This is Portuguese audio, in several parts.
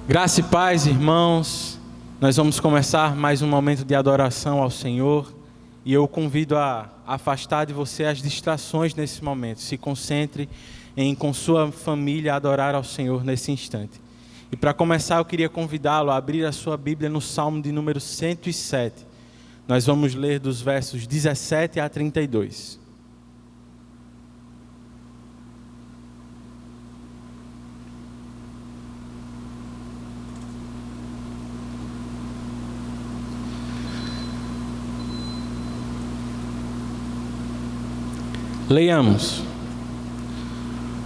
Graça e paz, irmãos. Nós vamos começar mais um momento de adoração ao Senhor. E eu o convido a afastar de você as distrações nesse momento. Se concentre em, com sua família, adorar ao Senhor nesse instante. E para começar, eu queria convidá-lo a abrir a sua Bíblia no Salmo de número 107. Nós vamos ler dos versos 17 a 32. Leiamos.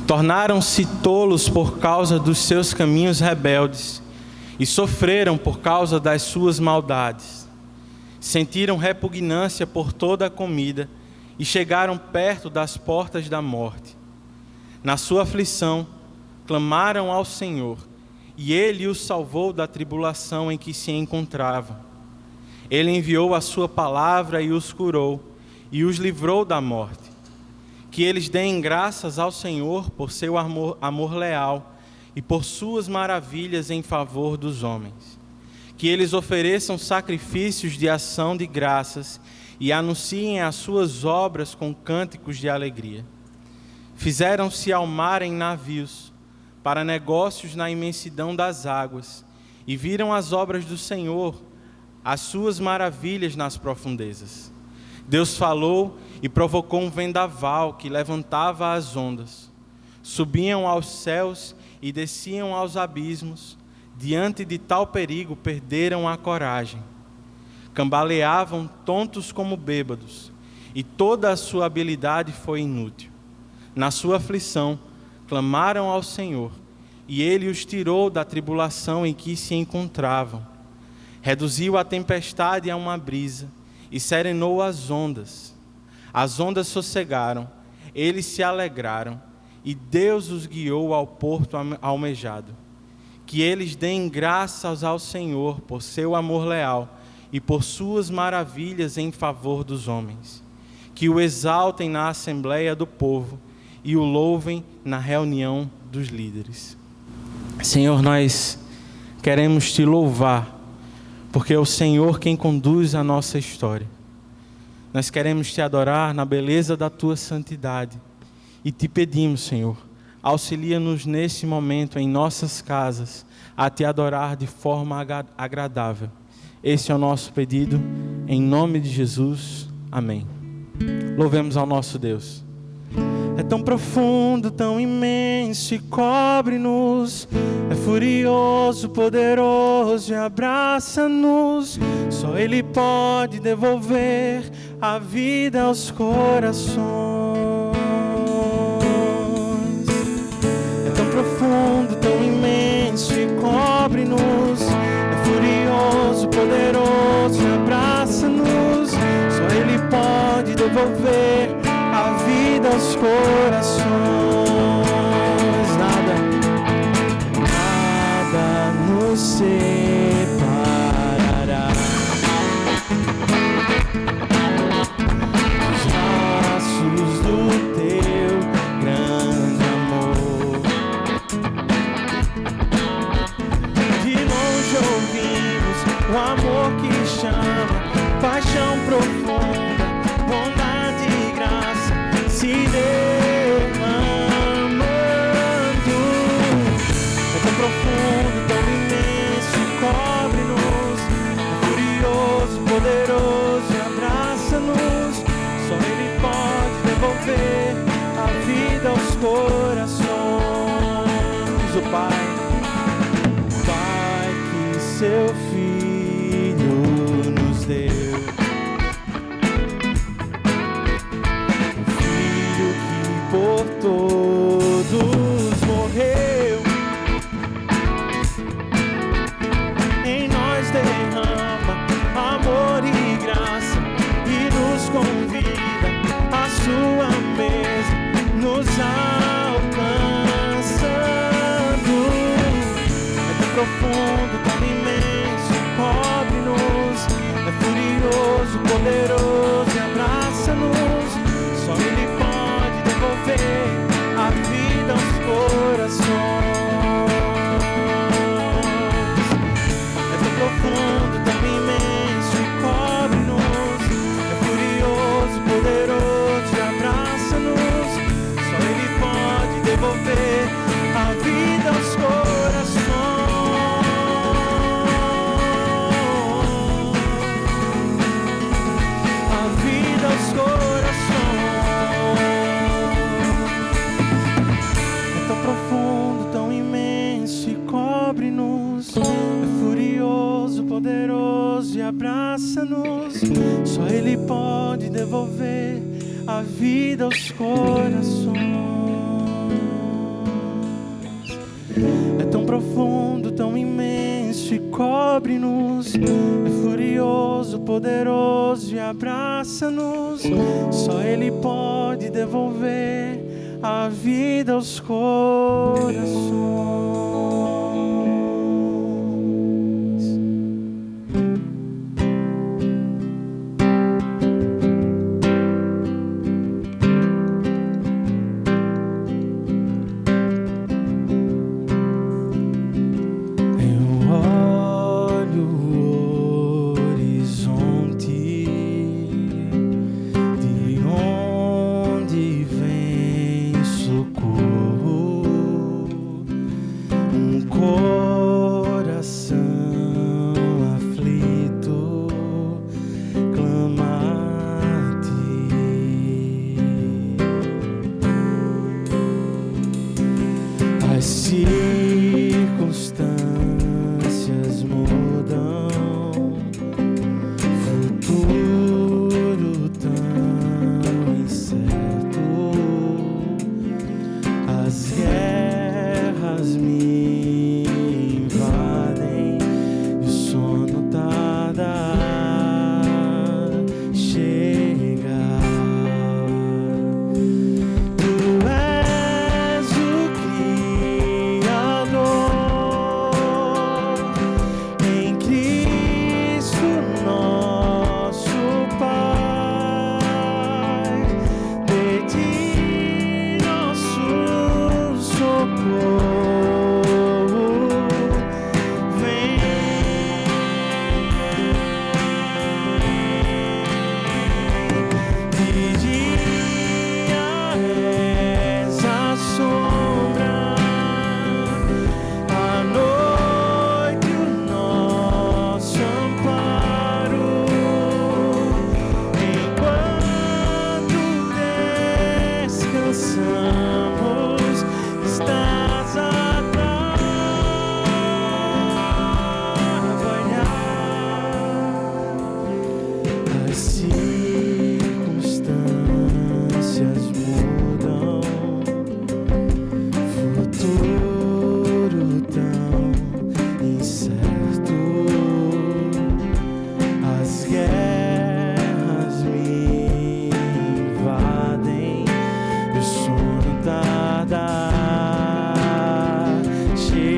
Tornaram-se tolos por causa dos seus caminhos rebeldes e sofreram por causa das suas maldades. Sentiram repugnância por toda a comida e chegaram perto das portas da morte. Na sua aflição, clamaram ao Senhor e Ele os salvou da tribulação em que se encontravam. Ele enviou a sua palavra e os curou e os livrou da morte. Que eles deem graças ao Senhor por seu amor leal e por suas maravilhas em favor dos homens. Que eles ofereçam sacrifícios de ação de graças e anunciem as suas obras com cânticos de alegria. Fizeram-se ao mar em navios, para negócios na imensidão das águas, e viram as obras do Senhor, as suas maravilhas nas profundezas. Deus falou e provocou um vendaval que levantava as ondas. Subiam aos céus e desciam aos abismos. Diante de tal perigo perderam a coragem. Cambaleavam tontos como bêbados, e toda a sua habilidade foi inútil. Na sua aflição, clamaram ao Senhor, e Ele os tirou da tribulação em que se encontravam. Reduziu a tempestade a uma brisa, e serenou as ondas. As ondas sossegaram, eles se alegraram, e Deus os guiou ao porto almejado. Que eles deem graças ao Senhor por seu amor leal e por suas maravilhas em favor dos homens. Que o exaltem na assembleia do povo e o louvem na reunião dos líderes. Senhor, nós queremos te louvar, porque é o Senhor quem conduz a nossa história. Nós queremos te adorar na beleza da tua santidade. E te pedimos, Senhor, auxilia-nos nesse momento em nossas casas a te adorar de forma agradável. Esse é o nosso pedido, em nome de Jesus. Amém. Louvemos ao nosso Deus. É tão profundo, tão imenso e cobre-nos. É furioso, poderoso e abraça-nos. Só Ele pode devolver a vida aos corações. É tão profundo, tão imenso e cobre-nos. É furioso, poderoso e abraça-nos. Só Ele pode devolver a vida aos corações. Nada nos separará dos braços do teu grande amor. De longe ouvimos o amor que chama, paixão profunda, bondade e graça se derrama. a vida aos corações. É tão profundo, tão imenso e cobre-nos. É furioso, poderoso e abraça-nos. Só Ele pode devolver a vida aos corações. As circunstâncias mudam, futuro tão incerto, as guerras me invadem e o sono tarda a chegar. As circunstâncias mudam, futuro tão incerto, as guerras me invadem e o sono tarda a chegar.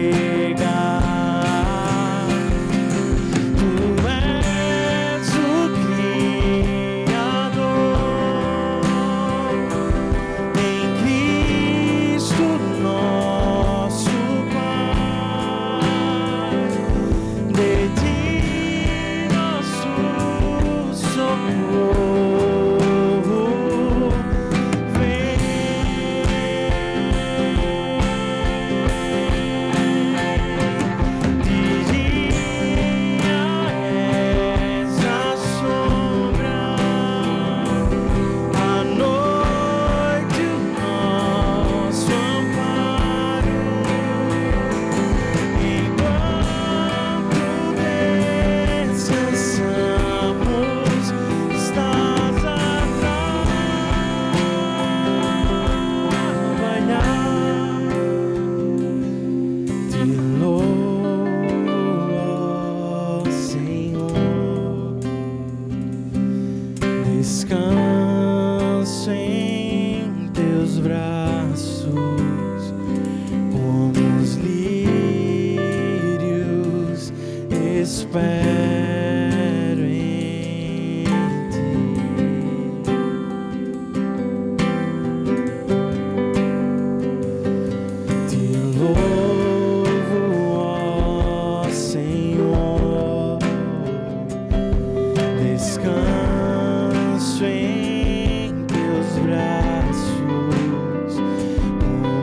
Descanso em teus braços, como os lírios, espero em ti. Te louvo, ó Senhor, descanso em teus braços, como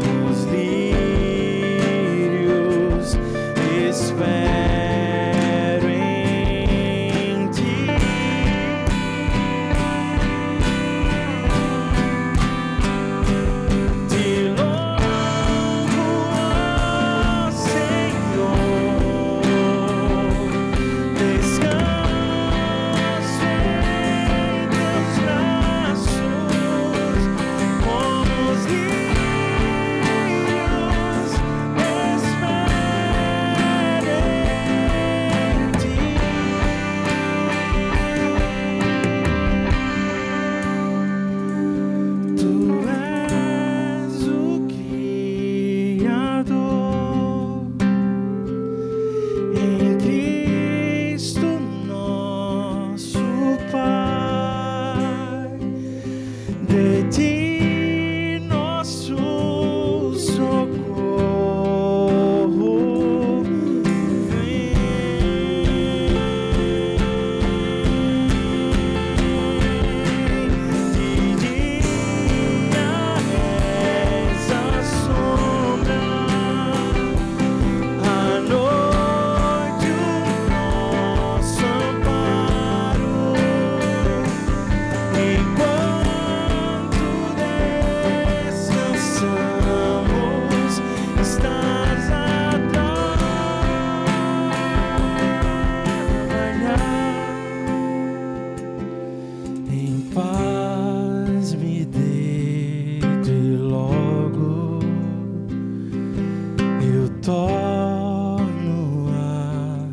torno a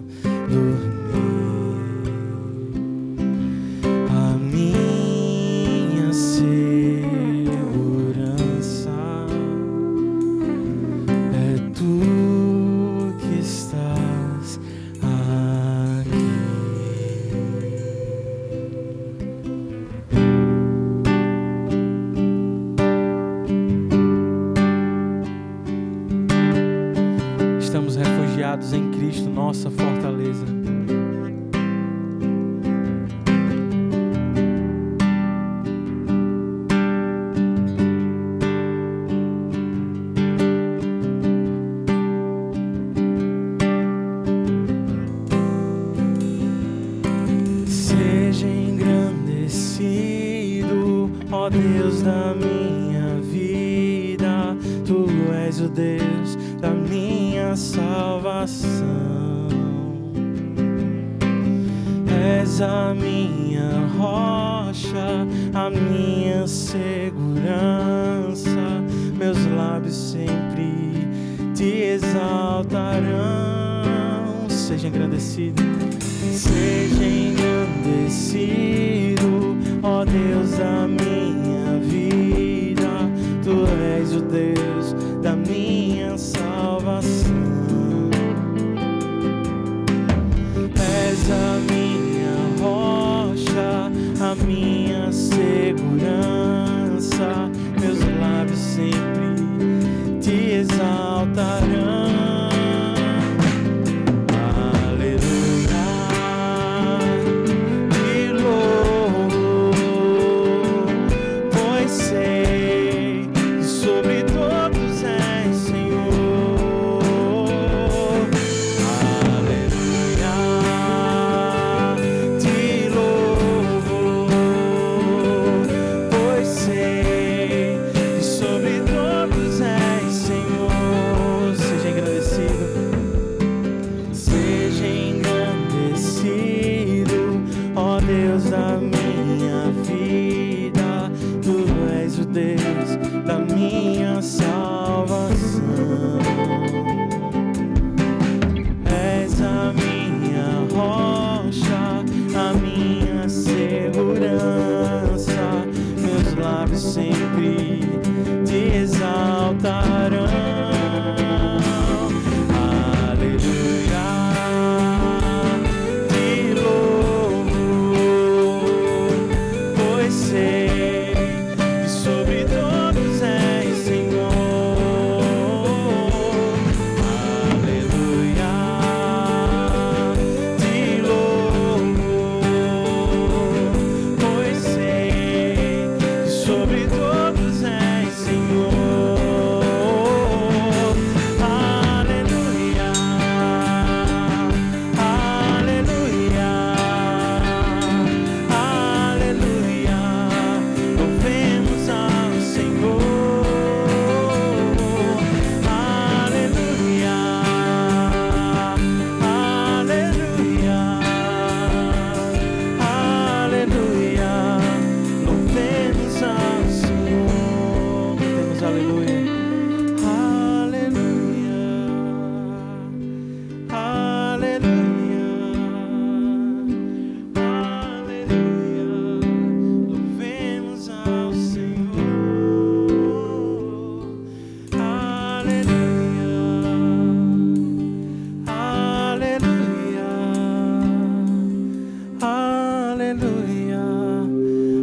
dormir. A minha segurança é tu que estás aqui. Estamos refugiados em Cristo, nossa fortaleza. Seja engrandecido, ó Deus da minha vida, tu és o Deus da minha salvação. És a minha rocha, a minha segurança, meus lábios sempre te exaltarão. Seja engrandecido, seja engrandecido, ó Deus da minha vida, tu és o Deus da minha salvação. És a minha rocha, a minha segurança, meus lábios sempre te exaltarão. Deus da minha vida, tu és o Deus da minha salvação. És a minha rocha, a minha segurança, meus lábios sempre te exaltarão.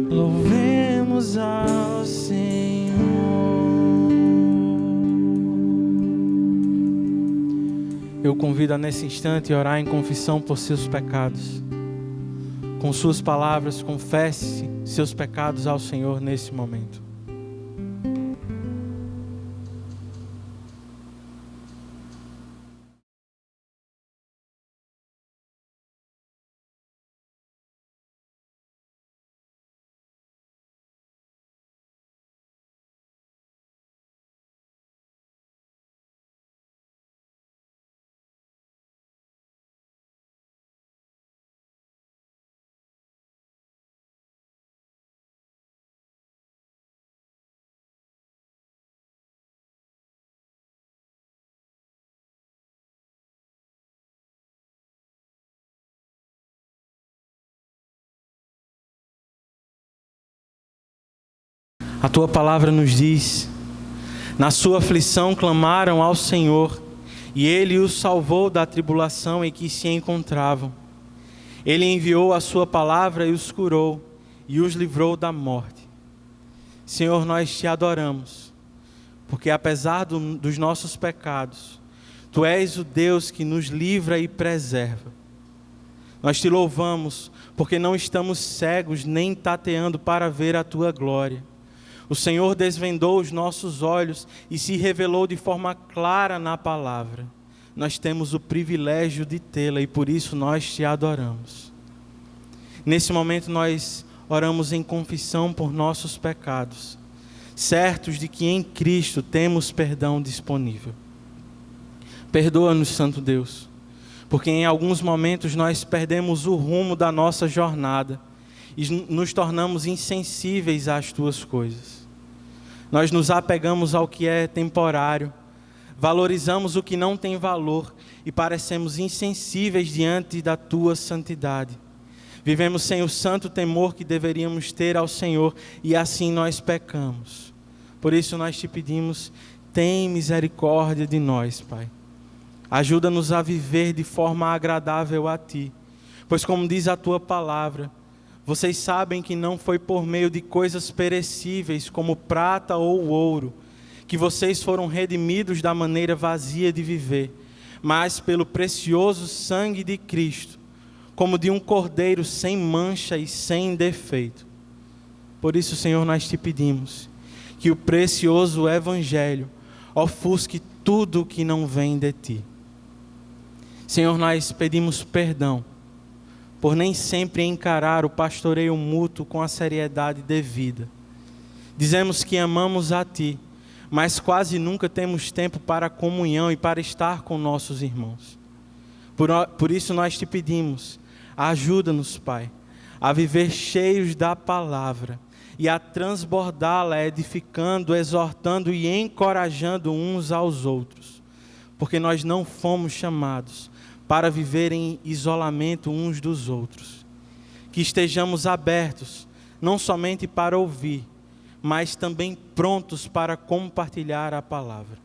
Louvemos ao Senhor. Eu convido a nesse instante a orar em confissão por seus pecados. Com suas palavras, confesse seus pecados ao Senhor nesse momento. A tua palavra nos diz: na sua aflição clamaram ao Senhor, e Ele os salvou da tribulação em que se encontravam. Ele enviou a sua palavra e os curou, e os livrou da morte. Senhor, nós te adoramos, porque apesar dos nossos pecados, Tu és o Deus que nos livra e preserva. Nós te louvamos, porque não estamos cegos nem tateando para ver a Tua glória. O Senhor desvendou os nossos olhos e se revelou de forma clara na palavra. Nós temos o privilégio de tê-la e por isso nós te adoramos. Nesse momento nós oramos em confissão por nossos pecados, certos de que em Cristo temos perdão disponível. Perdoa-nos, Santo Deus, porque em alguns momentos nós perdemos o rumo da nossa jornada e nos tornamos insensíveis às Tuas coisas. Nós nos apegamos ao que é temporário, valorizamos o que não tem valor e parecemos insensíveis diante da Tua santidade. Vivemos sem o santo temor que deveríamos ter ao Senhor e assim nós pecamos. Por isso nós te pedimos, tem misericórdia de nós, Pai. Ajuda-nos a viver de forma agradável a Ti, pois como diz a Tua palavra, vocês sabem que não foi por meio de coisas perecíveis como prata ou ouro que vocês foram redimidos da maneira vazia de viver, mas pelo precioso sangue de Cristo, como de um cordeiro sem mancha e sem defeito. Por isso, Senhor, nós te pedimos que o precioso Evangelho ofusque tudo que não vem de Ti. Senhor, nós pedimos perdão por nem sempre encarar o pastoreio mútuo com a seriedade devida. Dizemos que amamos a Ti, mas quase nunca temos tempo para a comunhão e para estar com nossos irmãos. Por isso nós te pedimos, ajuda-nos, Pai, a viver cheios da palavra e a transbordá-la, edificando, exortando e encorajando uns aos outros, porque nós não fomos chamados para viver em isolamento uns dos outros. Que estejamos abertos, não somente para ouvir, mas também prontos para compartilhar a palavra.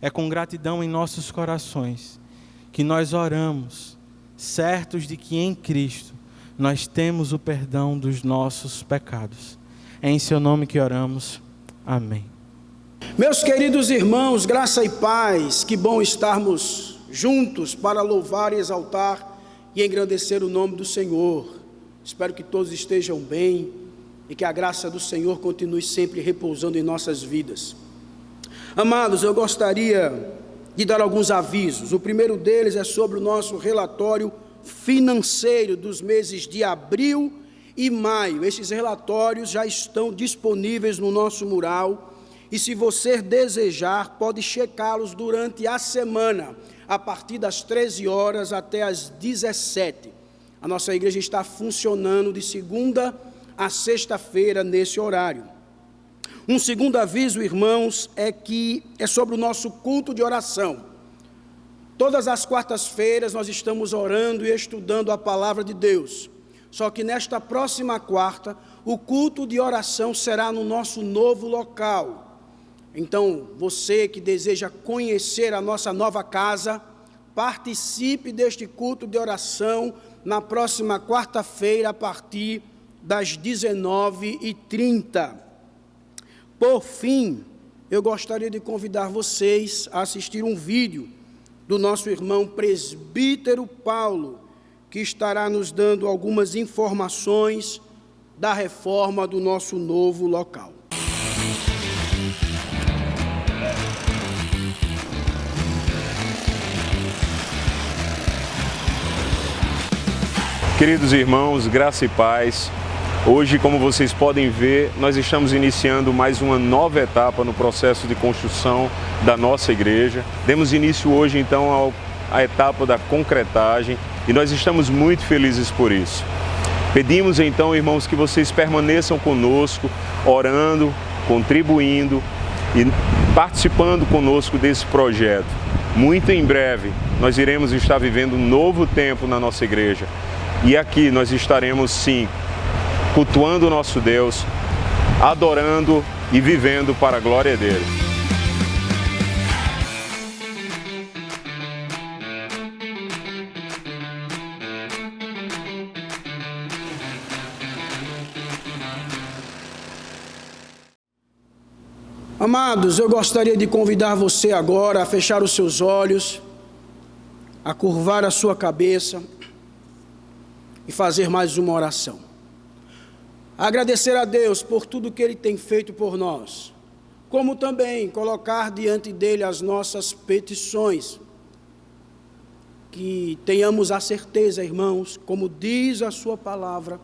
É com gratidão em nossos corações que nós oramos, certos de que em Cristo nós temos o perdão dos nossos pecados. É em Seu nome que oramos. Amém. Meus queridos irmãos, graça e paz, que bom estarmos juntos para louvar e exaltar e engrandecer o nome do Senhor. Espero que todos estejam bem e que a graça do Senhor continue sempre repousando em nossas vidas. Amados, eu gostaria de dar alguns avisos. O primeiro deles é sobre o nosso relatório financeiro dos meses de abril e maio. Esses relatórios já estão disponíveis no nosso mural e, se você desejar, pode checá-los durante a semana, a partir das 13 horas até as 17. A nossa igreja está funcionando de segunda a sexta-feira nesse horário. Um segundo aviso, irmãos, é sobre o nosso culto de oração. Todas as quartas-feiras nós estamos orando e estudando a palavra de Deus. Só que nesta próxima quarta, o culto de oração será no nosso novo local. Então, você que deseja conhecer a nossa nova casa, participe deste culto de oração na próxima quarta-feira, a partir das 19h30. Por fim, eu gostaria de convidar vocês a assistir um vídeo do nosso irmão presbítero Paulo, que estará nos dando algumas informações da reforma do nosso novo local. Queridos irmãos, graça e paz. Hoje, como vocês podem ver, nós estamos iniciando mais uma nova etapa no processo de construção da nossa igreja. Demos início hoje, então, à etapa da concretagem e nós estamos muito felizes por isso. Pedimos, então, irmãos, que vocês permaneçam conosco, orando, contribuindo e participando conosco desse projeto. Muito em breve, nós iremos estar vivendo um novo tempo na nossa igreja. E aqui nós estaremos, sim, cultuando o nosso Deus, adorando e vivendo para a glória dele. Amados, eu gostaria de convidar você agora a fechar os seus olhos, a curvar a sua cabeça e fazer mais uma oração. Agradecer a Deus por tudo que Ele tem feito por nós, como também colocar diante dEle as nossas petições. Que tenhamos a certeza, irmãos, como diz a sua palavra,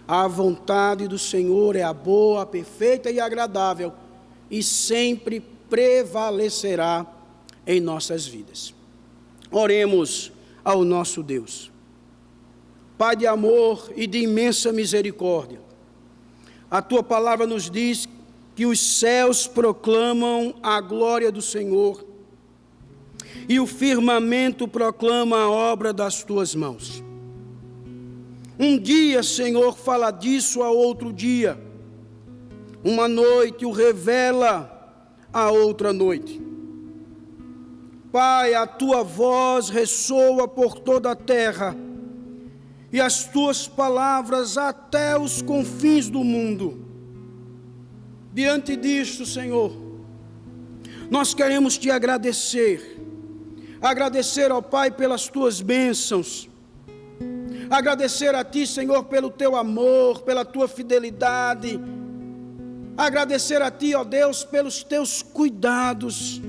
a vontade do Senhor é a boa, a perfeita e agradável, e sempre prevalecerá em nossas vidas. Oremos ao nosso Deus. Pai de amor e de imensa misericórdia, a Tua palavra nos diz que os céus proclamam a glória do Senhor e o firmamento proclama a obra das Tuas mãos. Um dia, Senhor, fala disso a outro dia. Uma noite o revela a outra noite. Pai, a Tua voz ressoa por toda a terra e as Tuas palavras até os confins do mundo. Diante disto, Senhor, nós queremos Te agradecer. Agradecer ao Pai pelas Tuas bênçãos. Agradecer a Ti, Senhor, pelo Teu amor, pela Tua fidelidade. Agradecer a Ti, ó Deus, pelos Teus cuidados.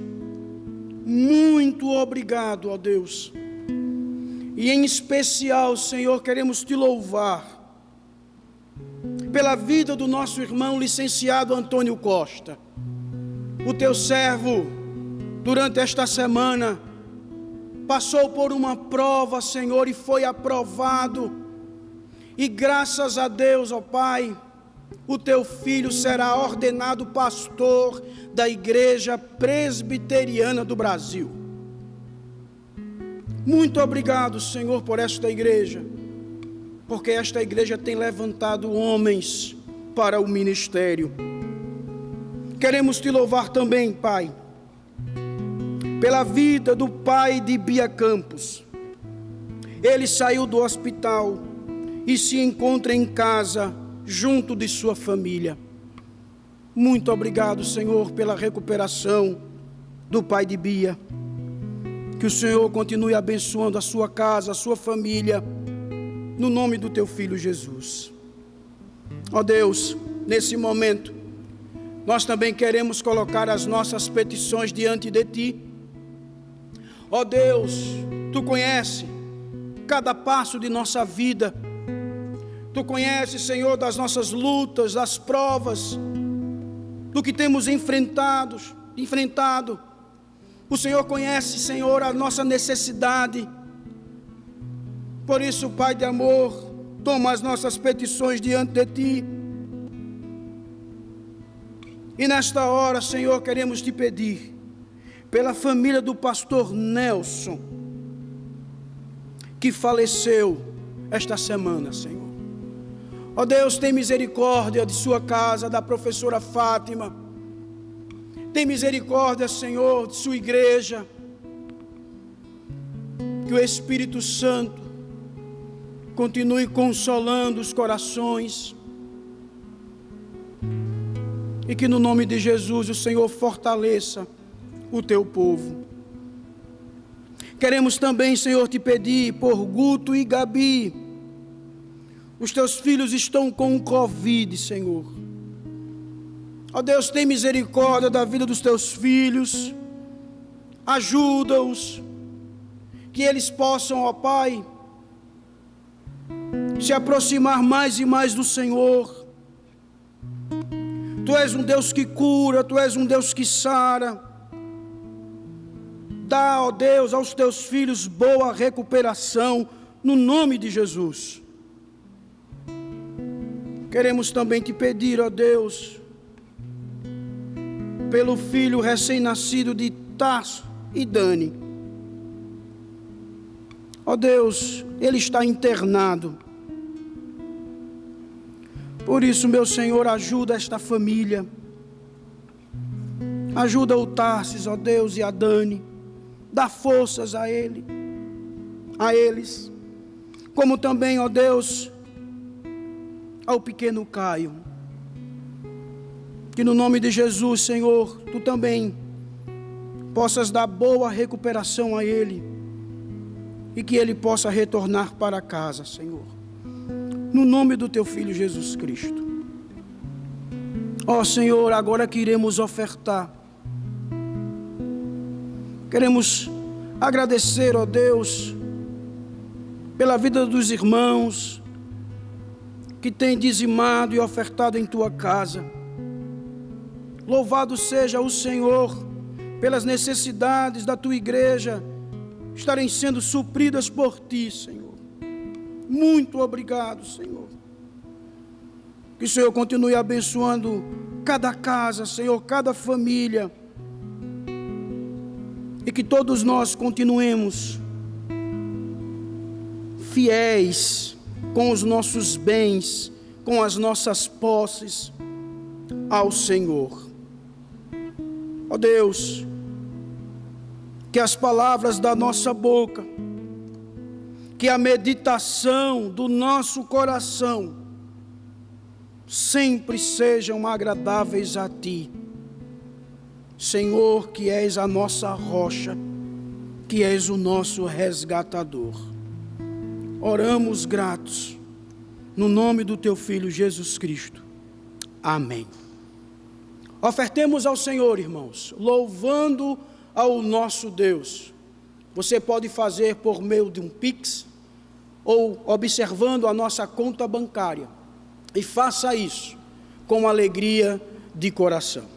Muito obrigado, ó Deus. E em especial, Senhor, queremos Te louvar pela vida do nosso irmão licenciado Antônio Costa. O Teu servo, durante esta semana, passou por uma prova, Senhor, e foi aprovado. E graças a Deus, ó Pai, o Teu filho será ordenado pastor da Igreja Presbiteriana do Brasil. Muito obrigado, Senhor, por esta igreja, porque esta igreja tem levantado homens para o ministério. Queremos Te louvar também, Pai, pela vida do pai de Bia Campos. Ele saiu do hospital e se encontra em casa, junto de sua família. Muito obrigado, Senhor, pela recuperação do pai de Bia. Que o Senhor continue abençoando a sua casa, a sua família, no nome do Teu Filho Jesus. Ó Deus, nesse momento, nós também queremos colocar as nossas petições diante de Ti. Ó Deus, Tu conheces cada passo de nossa vida. Tu conheces, Senhor, das nossas lutas, das provas, do que temos enfrentado. O Senhor conhece, Senhor, a nossa necessidade. Por isso, Pai de amor, toma as nossas petições diante de Ti. E nesta hora, Senhor, queremos Te pedir pela família do pastor Nelson, que faleceu esta semana, Senhor. Ó Deus, tem misericórdia de sua casa, da professora Fátima. Tem misericórdia, Senhor, de sua igreja. Que o Espírito Santo continue consolando os corações. E que no nome de Jesus o Senhor fortaleça o Teu povo. Queremos também, Senhor, Te pedir por Guto e Gabi. Os Teus filhos estão com o Covid, Senhor. Ó Deus, tem misericórdia da vida dos Teus filhos. Ajuda-os. Que eles possam, ó Pai, se aproximar mais e mais do Senhor. Tu és um Deus que cura, Tu és um Deus que sara. Dá, ó Deus, aos Teus filhos boa recuperação, no nome de Jesus. Queremos também Te pedir, ó Deus, pelo filho recém-nascido de Tasso e Dani. Ó Deus, ele está internado. Por isso, meu Senhor, ajuda esta família. Ajuda o Tarsis, ó Deus, e a Dani. Dá forças a eles. Como também, ó Deus, ao pequeno Caio. Que no nome de Jesus, Senhor, Tu também possas dar boa recuperação a ele. E que ele possa retornar para casa, Senhor. No nome do Teu Filho Jesus Cristo. Ó Senhor, agora que iremos ofertar. Queremos agradecer, ó Deus, pela vida dos irmãos que têm dizimado e ofertado em Tua casa. Louvado seja o Senhor pelas necessidades da Tua igreja estarem sendo supridas por Ti, Senhor. Muito obrigado, Senhor. Que o Senhor continue abençoando cada casa, Senhor, cada família. E que todos nós continuemos fiéis com os nossos bens, com as nossas posses ao Senhor. Ó Deus, que as palavras da nossa boca, que a meditação do nosso coração sempre sejam agradáveis a Ti, Senhor, que és a nossa rocha, que és o nosso resgatador. Oramos gratos, no nome do Teu Filho Jesus Cristo. Amém. Ofertemos ao Senhor, irmãos, louvando ao nosso Deus. Você pode fazer por meio de um Pix, ou observando a nossa conta bancária. E faça isso com alegria de coração.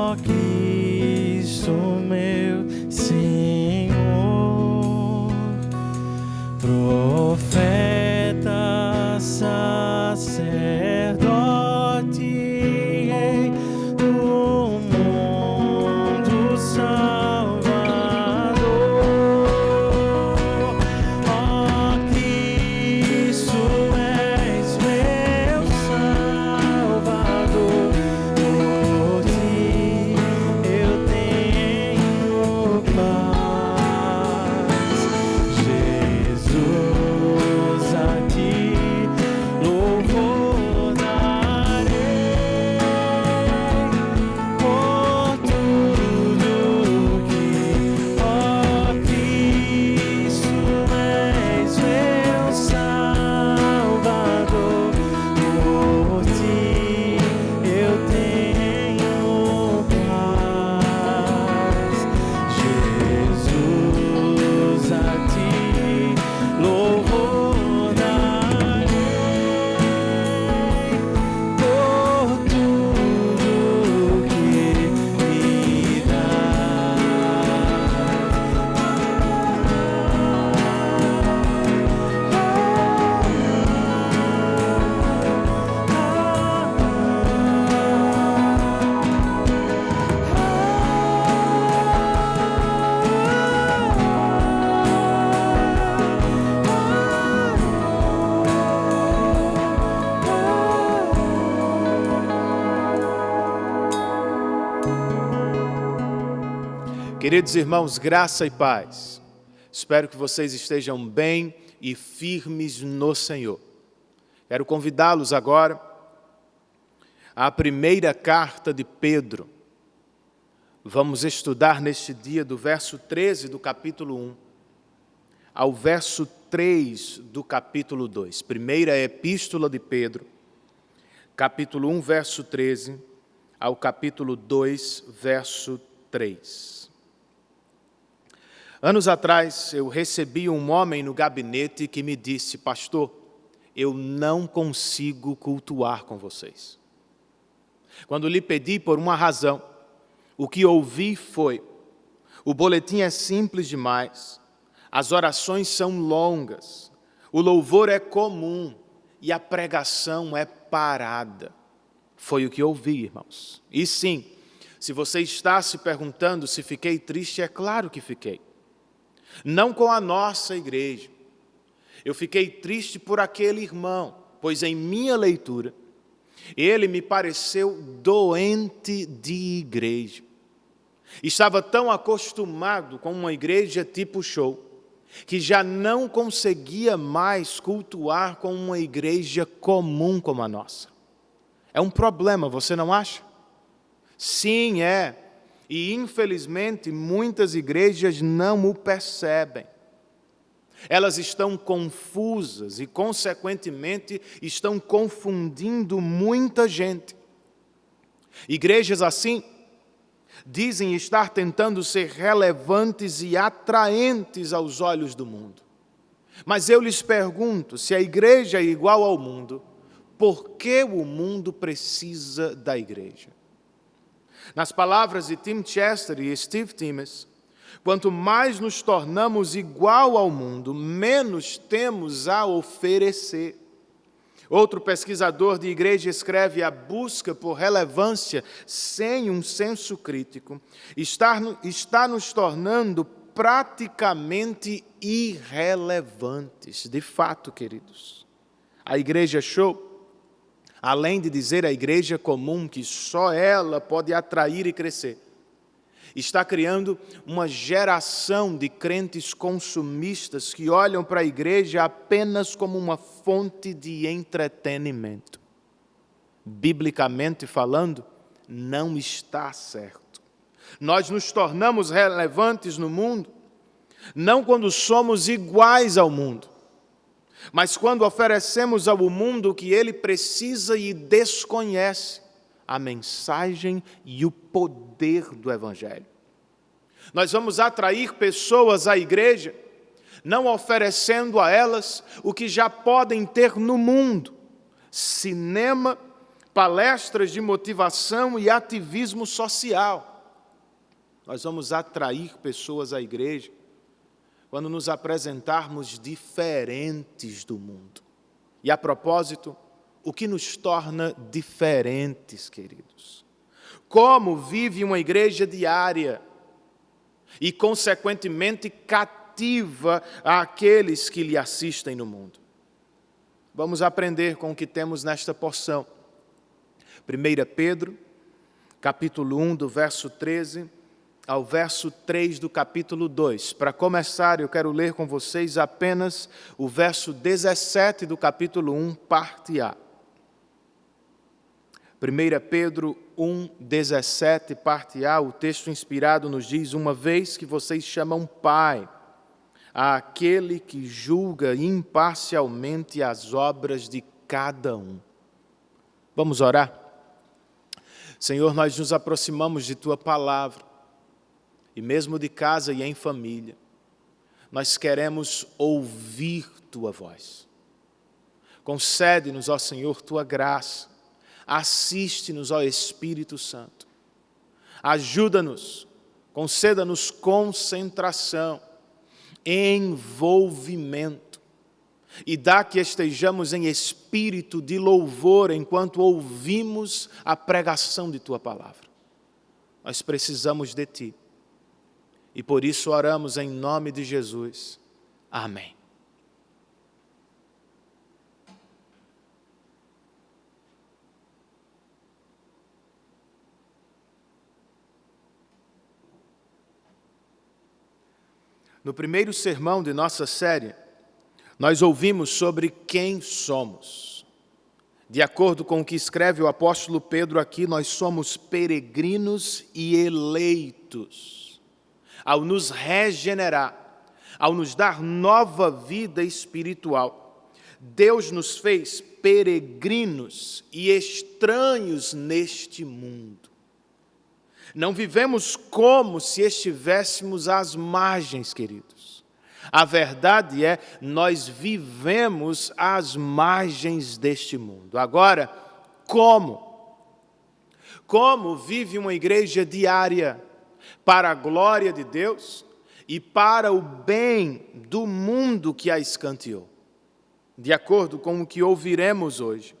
ó Cristo meu Senhor, profeta, sacerdote, Rei do mundo, Salvador. Ó Cristo, és meu Salvador, por ti eu tenho paz. Jesus, a ti louvor darei por tudo que, ó Cristo, és meu Salvador, por ti eu tenho paz. Jesus, a ti louvor darei por tudo que me Queridos irmãos, graça e paz. Espero que vocês estejam bem e firmes no Senhor. Quero convidá-los agora à primeira carta de Pedro. Vamos estudar neste dia do verso 13 do capítulo 1 ao verso 3 do capítulo 2. Primeira epístola de Pedro, capítulo 1, verso 13, ao capítulo 2, verso 3. Anos atrás, eu recebi um homem no gabinete que me disse: pastor, eu não consigo cultuar com vocês. Quando lhe pedi por uma razão, o que ouvi foi: o boletim é simples demais, as orações são longas, o louvor é comum e a pregação é parada. Foi o que ouvi, irmãos. E sim, se você está se perguntando se fiquei triste, é claro que fiquei. Não com a nossa igreja. Eu fiquei triste por aquele irmão, pois em minha leitura, ele me pareceu doente de igreja. Estava tão acostumado com uma igreja tipo show, que já não conseguia mais cultuar com uma igreja comum como a nossa. É um problema, você não acha? Sim, é. E, infelizmente, muitas igrejas não o percebem. Elas estão confusas e, consequentemente, estão confundindo muita gente. Igrejas assim dizem estar tentando ser relevantes e atraentes aos olhos do mundo. Mas eu lhes pergunto, se a igreja é igual ao mundo, por que o mundo precisa da igreja? Nas palavras de Tim Chester e Steve Timmis, quanto mais nos tornamos igual ao mundo, menos temos a oferecer. Outro pesquisador de igreja escreve: a busca por relevância sem um senso crítico está nos tornando praticamente irrelevantes. De fato, queridos, a igreja show, além de dizer a igreja comum que só ela pode atrair e crescer, está criando uma geração de crentes consumistas que olham para a igreja apenas como uma fonte de entretenimento. Biblicamente falando, não está certo. Nós nos tornamos relevantes no mundo, não quando somos iguais ao mundo, mas quando oferecemos ao mundo o que ele precisa e desconhece: a mensagem e o poder do Evangelho. Nós vamos atrair pessoas à igreja, não oferecendo a elas o que já podem ter no mundo: cinema, palestras de motivação e ativismo social. Nós vamos atrair pessoas à igreja quando nos apresentarmos diferentes do mundo. E a propósito, o que nos torna diferentes, queridos? Como vive uma igreja diária e, consequentemente, cativa àqueles que lhe assistem no mundo? Vamos aprender com o que temos nesta porção. 1 Pedro, capítulo 1, do verso 13 ao verso 3 do capítulo 2. Para começar, eu quero ler com vocês apenas o verso 17 do capítulo 1, parte A. 1 Pedro 1, 17, parte A, o texto inspirado nos diz: uma vez que vocês chamam Pai àquele que julga imparcialmente as obras de cada um. Vamos orar? Senhor, nós nos aproximamos de Tua palavra, e mesmo de casa e em família, nós queremos ouvir Tua voz. Concede-nos, ó Senhor, Tua graça. Assiste-nos, ó Espírito Santo. Ajuda-nos, conceda-nos concentração, envolvimento, e dá que estejamos em espírito de louvor enquanto ouvimos a pregação de Tua palavra. Nós precisamos de Ti. E por isso oramos em nome de Jesus. Amém. No primeiro sermão de nossa série, nós ouvimos sobre quem somos. De acordo com o que escreve o apóstolo Pedro aqui, nós somos peregrinos e eleitos. Ao nos regenerar, ao nos dar nova vida espiritual, Deus nos fez peregrinos e estranhos neste mundo. Não vivemos como se estivéssemos às margens, queridos. A verdade é, nós vivemos às margens deste mundo. Agora, como? Como vive uma igreja diária para a glória de Deus e para o bem do mundo que a escanteou? De acordo com o que ouviremos hoje,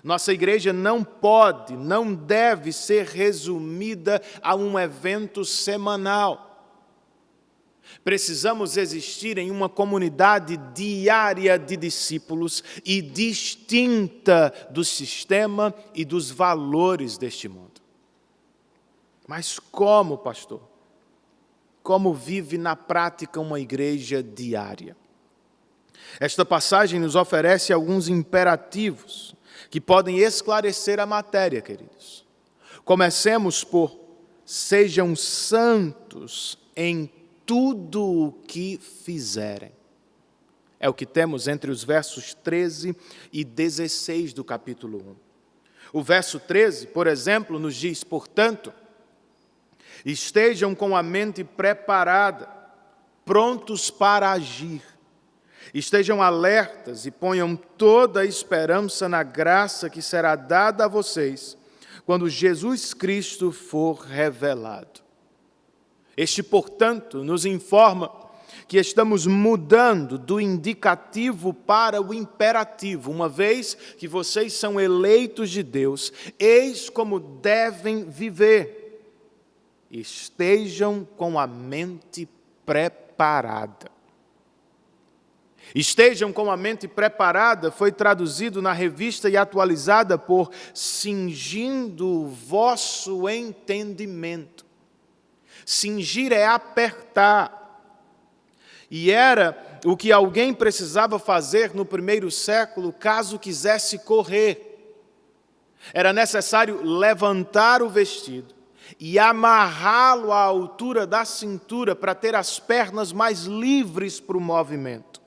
nossa igreja não pode, não deve ser resumida a um evento semanal. Precisamos existir em uma comunidade diária de discípulos e distinta do sistema e dos valores deste mundo. Mas como, pastor? Como vive na prática uma igreja diária? Esta passagem nos oferece alguns imperativos que podem esclarecer a matéria, queridos. Comecemos por: sejam santos em tudo o que fizerem. É o que temos entre os versos 13 e 16 do capítulo 1. O verso 13, por exemplo, nos diz: portanto, estejam com a mente preparada, prontos para agir. Estejam alertas e ponham toda a esperança na graça que será dada a vocês quando Jesus Cristo for revelado. Este, portanto, nos informa que estamos mudando do indicativo para o imperativo. Uma vez que vocês são eleitos de Deus, eis como devem viver. Estejam com a mente preparada. Estejam com a mente preparada foi traduzido na revista e atualizada por cingindo o vosso entendimento. Cingir é apertar. E era o que alguém precisava fazer no primeiro século caso quisesse correr. Era necessário levantar o vestido e amarrá-lo à altura da cintura para ter as pernas mais livres para o movimento.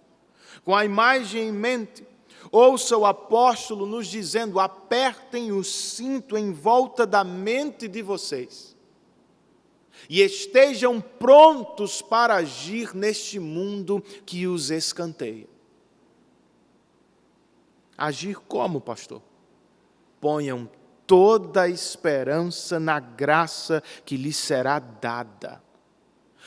Com a imagem em mente, ouça o apóstolo nos dizendo: apertem o cinto em volta da mente de vocês e estejam prontos para agir neste mundo que os escanteia. Agir como, pastor? ponham toda a esperança na graça que lhes será dada.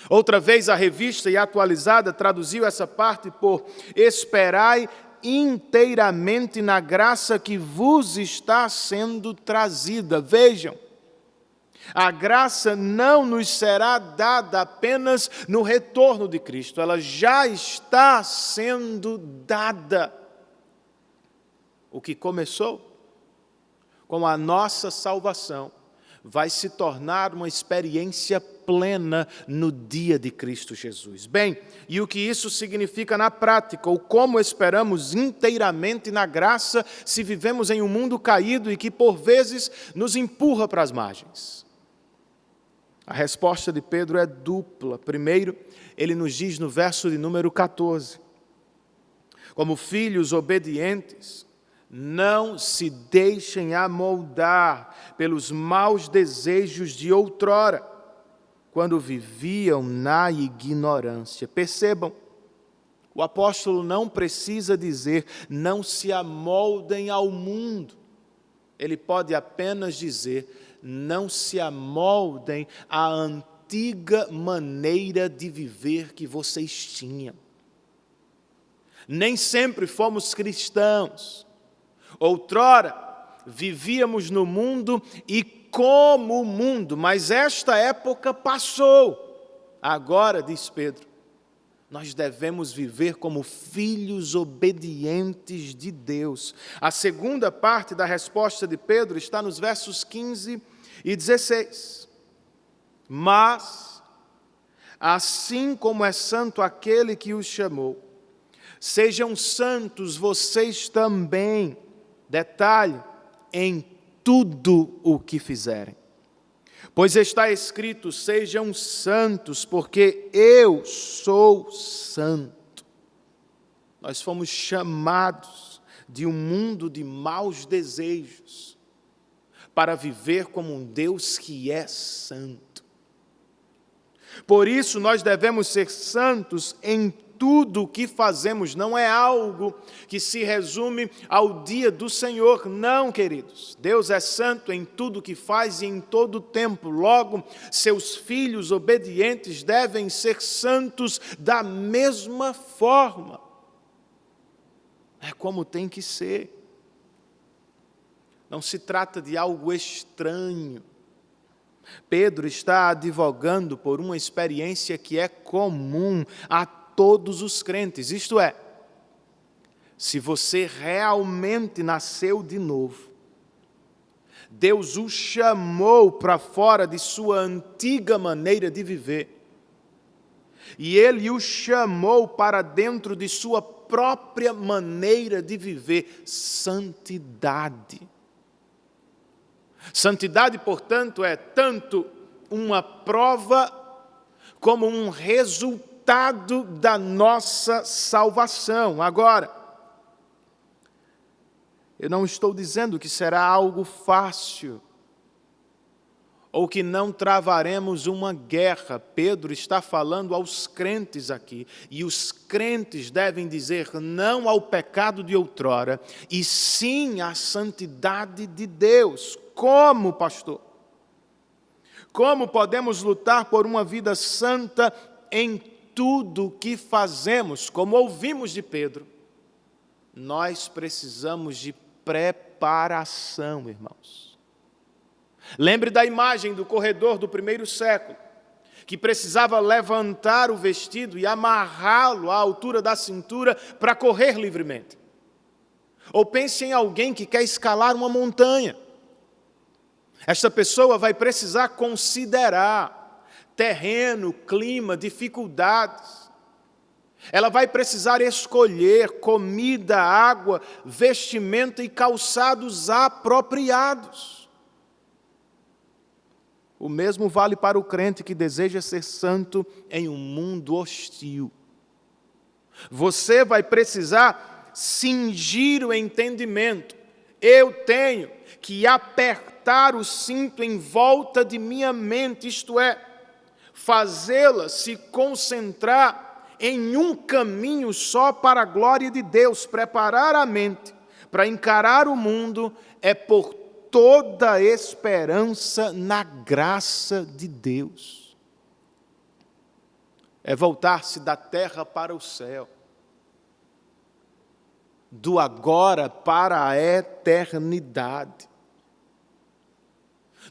Outra vez a Revista e Atualizada traduziu essa parte por esperai inteiramente na graça que vos está sendo trazida. Vejam, a graça não nos será dada apenas no retorno de Cristo, ela já está sendo dada. O que começou com a nossa salvação vai se tornar uma experiência plena no dia de Cristo Jesus. Bem, e o que isso significa na prática, ou como esperamos inteiramente na graça se vivemos em um mundo caído e que por vezes nos empurra para as margens? A resposta de Pedro é dupla. Primeiro, ele nos diz no verso de número 14, como filhos obedientes, não se deixem amoldar pelos maus desejos de outrora, quando viviam na ignorância. Percebam, o apóstolo não precisa dizer, não se amoldem ao mundo. Ele pode apenas dizer, não se amoldem à antiga maneira de viver que vocês tinham. Nem sempre fomos cristãos. Outrora, vivíamos no mundo e como o mundo, mas esta época passou. Agora, diz Pedro, nós devemos viver como filhos obedientes de Deus. A segunda parte da resposta de Pedro está nos versos 15 e 16. Mas, assim como é santo aquele que os chamou, sejam santos vocês também. Detalhe, em tudo o que fizerem. Pois está escrito, sejam santos, porque eu sou santo. Nós fomos chamados de um mundo de maus desejos para viver como um Deus que é santo. Por isso nós devemos ser santos em tudo o que fazemos. Não é algo que se resume ao dia do Senhor, não, queridos. Deus é santo em tudo o que faz e em todo o tempo. Logo, seus filhos obedientes devem ser santos da mesma forma. É como tem que ser. Não se trata de algo estranho. Pedro está advogando por uma experiência que é comum a todos os crentes, isto é, se você realmente nasceu de novo, Deus o chamou para fora de sua antiga maneira de viver, e Ele o chamou para dentro de sua própria maneira de viver, santidade. Santidade, portanto, é tanto uma prova como um resultado da nossa salvação. Agora, eu não estou dizendo que será algo fácil, ou que não travaremos uma guerra. Pedro está falando aos crentes aqui, e os crentes devem dizer não ao pecado de outrora, e sim à santidade de Deus. Como, pastor? Como podemos lutar por uma vida santa em tudo o que fazemos? Como ouvimos de Pedro, nós precisamos de preparação, irmãos. Lembre da imagem do corredor do primeiro século, que precisava levantar o vestido e amarrá-lo à altura da cintura para correr livremente. Ou pense em alguém que quer escalar uma montanha. Esta pessoa vai precisar considerar terreno, clima, dificuldades. Ela vai precisar escolher comida, água, vestimenta e calçados apropriados. O mesmo vale para o crente que deseja ser santo em um mundo hostil. Você vai precisar cingir o entendimento. Eu tenho que apertar o cinto em volta de minha mente, isto é, fazê-la se concentrar em um caminho só para a glória de Deus. Preparar a mente para encarar o mundo é por toda a esperança na graça de Deus. É voltar-se da terra para o céu, do agora para a eternidade.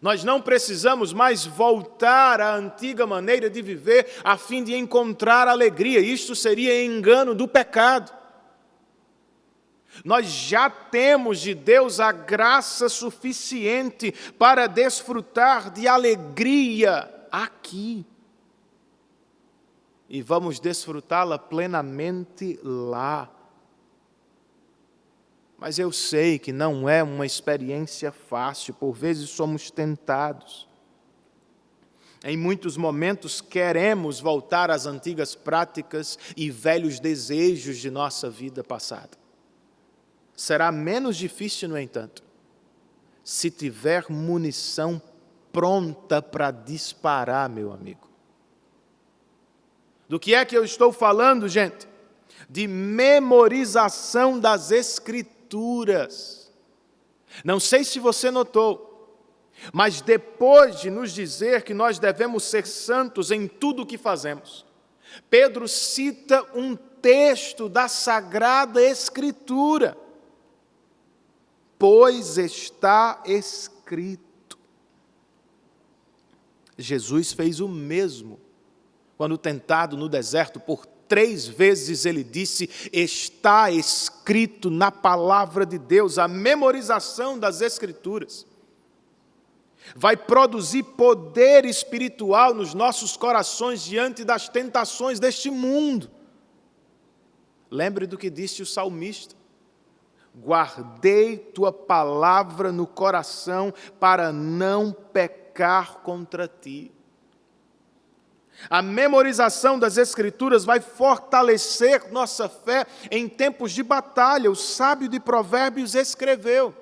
Nós não precisamos mais voltar à antiga maneira de viver a fim de encontrar alegria. Isto seria engano do pecado. Nós já temos de Deus a graça suficiente para desfrutar de alegria aqui. E vamos desfrutá-la plenamente lá. Mas eu sei que não é uma experiência fácil, por vezes somos tentados. Em muitos momentos queremos voltar às antigas práticas e velhos desejos de nossa vida passada. Será menos difícil, no entanto, se tiver munição pronta para disparar, meu amigo. Do que é que eu estou falando, gente? De memorização das Escrituras. Não sei se você notou, mas depois de nos dizer que nós devemos ser santos em tudo o que fazemos, Pedro cita um texto da Sagrada Escritura. Pois está escrito. Jesus fez o mesmo. Quando tentado no deserto por 3 vezes, ele disse: está escrito na palavra de Deus. A memorização das Escrituras vai produzir poder espiritual nos nossos corações diante das tentações deste mundo. Lembre do que disse o salmista: guardei tua palavra no coração para não pecar contra ti. A memorização das Escrituras vai fortalecer nossa fé em tempos de batalha. O sábio de Provérbios escreveu: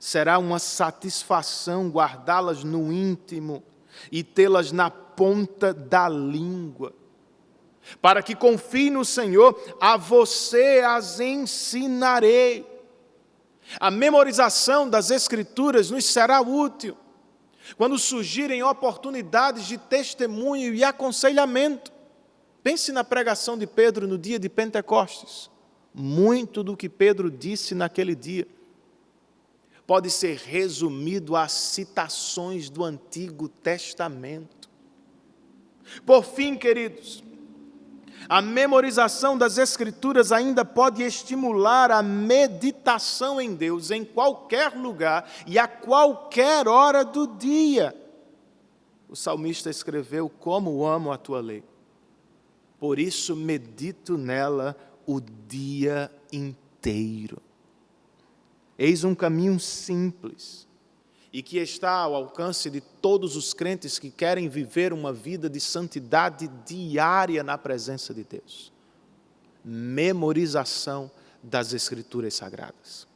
será uma satisfação guardá-las no íntimo e tê-las na ponta da língua. Para que confie no Senhor, a você as ensinarei. A memorização das Escrituras nos será útil quando surgirem oportunidades de testemunho e aconselhamento. Pense na pregação de Pedro no dia de Pentecostes. Muito do que Pedro disse naquele dia pode ser resumido a citações do Antigo Testamento. Por fim, queridos, a memorização das Escrituras ainda pode estimular a meditação em Deus em qualquer lugar e a qualquer hora do dia. O salmista escreveu: como amo a tua lei, por isso medito nela o dia inteiro. Eis um caminho simples e que está ao alcance de todos os crentes que querem viver uma vida de santidade diária na presença de Deus. Memorização das Escrituras Sagradas.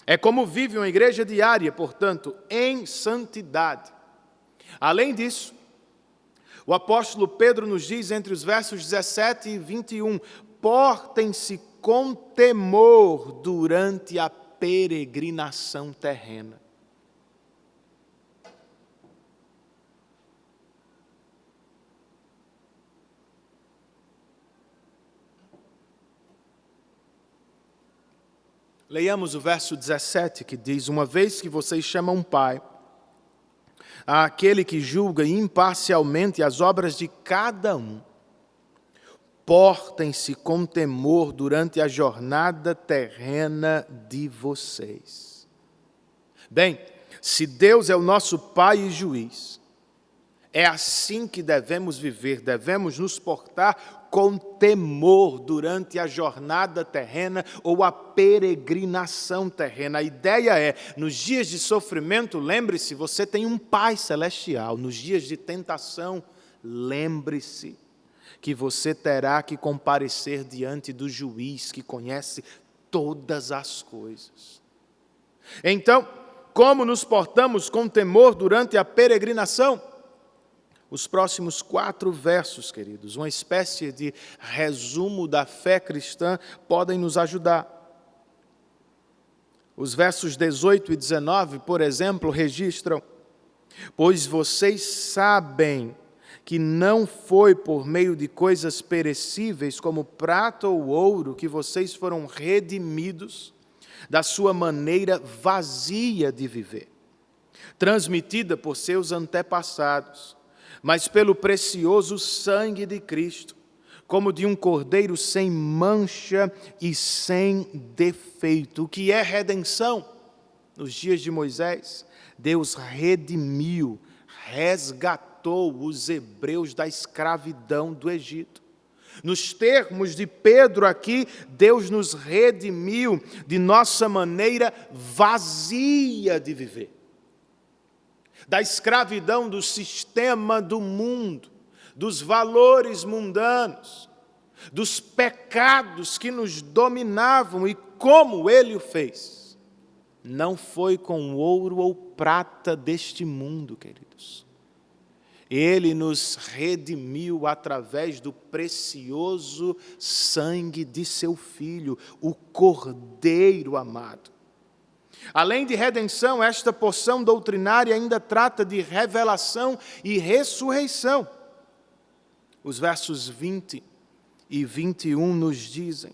É como vive uma igreja diária, portanto, em santidade. Além disso, o apóstolo Pedro nos diz entre os versos 17 e 21, portem-se com temor durante a peregrinação terrena. Leiamos o verso 17, que diz: uma vez que vocês chamam Pai àquele que julga imparcialmente as obras de cada um, portem-se com temor durante a jornada terrena de vocês. Bem, se Deus é o nosso Pai e juiz, é assim que devemos viver, devemos nos portar com temor durante a jornada terrena ou a peregrinação terrena. A ideia é, nos dias de sofrimento, lembre-se, você tem um Pai celestial. Nos dias de tentação, lembre-se que você terá que comparecer diante do juiz que conhece todas as coisas. Então, como nos portamos com temor durante a peregrinação? Os próximos 4 versos, queridos, uma espécie de resumo da fé cristã, podem nos ajudar. Os versos 18 e 19, por exemplo, registram: pois vocês sabem que não foi por meio de coisas perecíveis, como prata ou ouro, que vocês foram redimidos da sua maneira vazia de viver, transmitida por seus antepassados, mas pelo precioso sangue de Cristo, como de um cordeiro sem mancha e sem defeito. O que é redenção? Nos dias de Moisés, Deus redimiu, resgatou os hebreus da escravidão do Egito. Nos termos de Pedro aqui, Deus nos redimiu de nossa maneira vazia de viver, da escravidão do sistema do mundo, dos valores mundanos, dos pecados que nos dominavam. E como Ele o fez? Não foi com ouro ou prata deste mundo, queridos. Ele nos redimiu através do precioso sangue de seu Filho, o Cordeiro amado. Além de redenção, esta porção doutrinária ainda trata de revelação e ressurreição. Os versos 20 e 21 nos dizem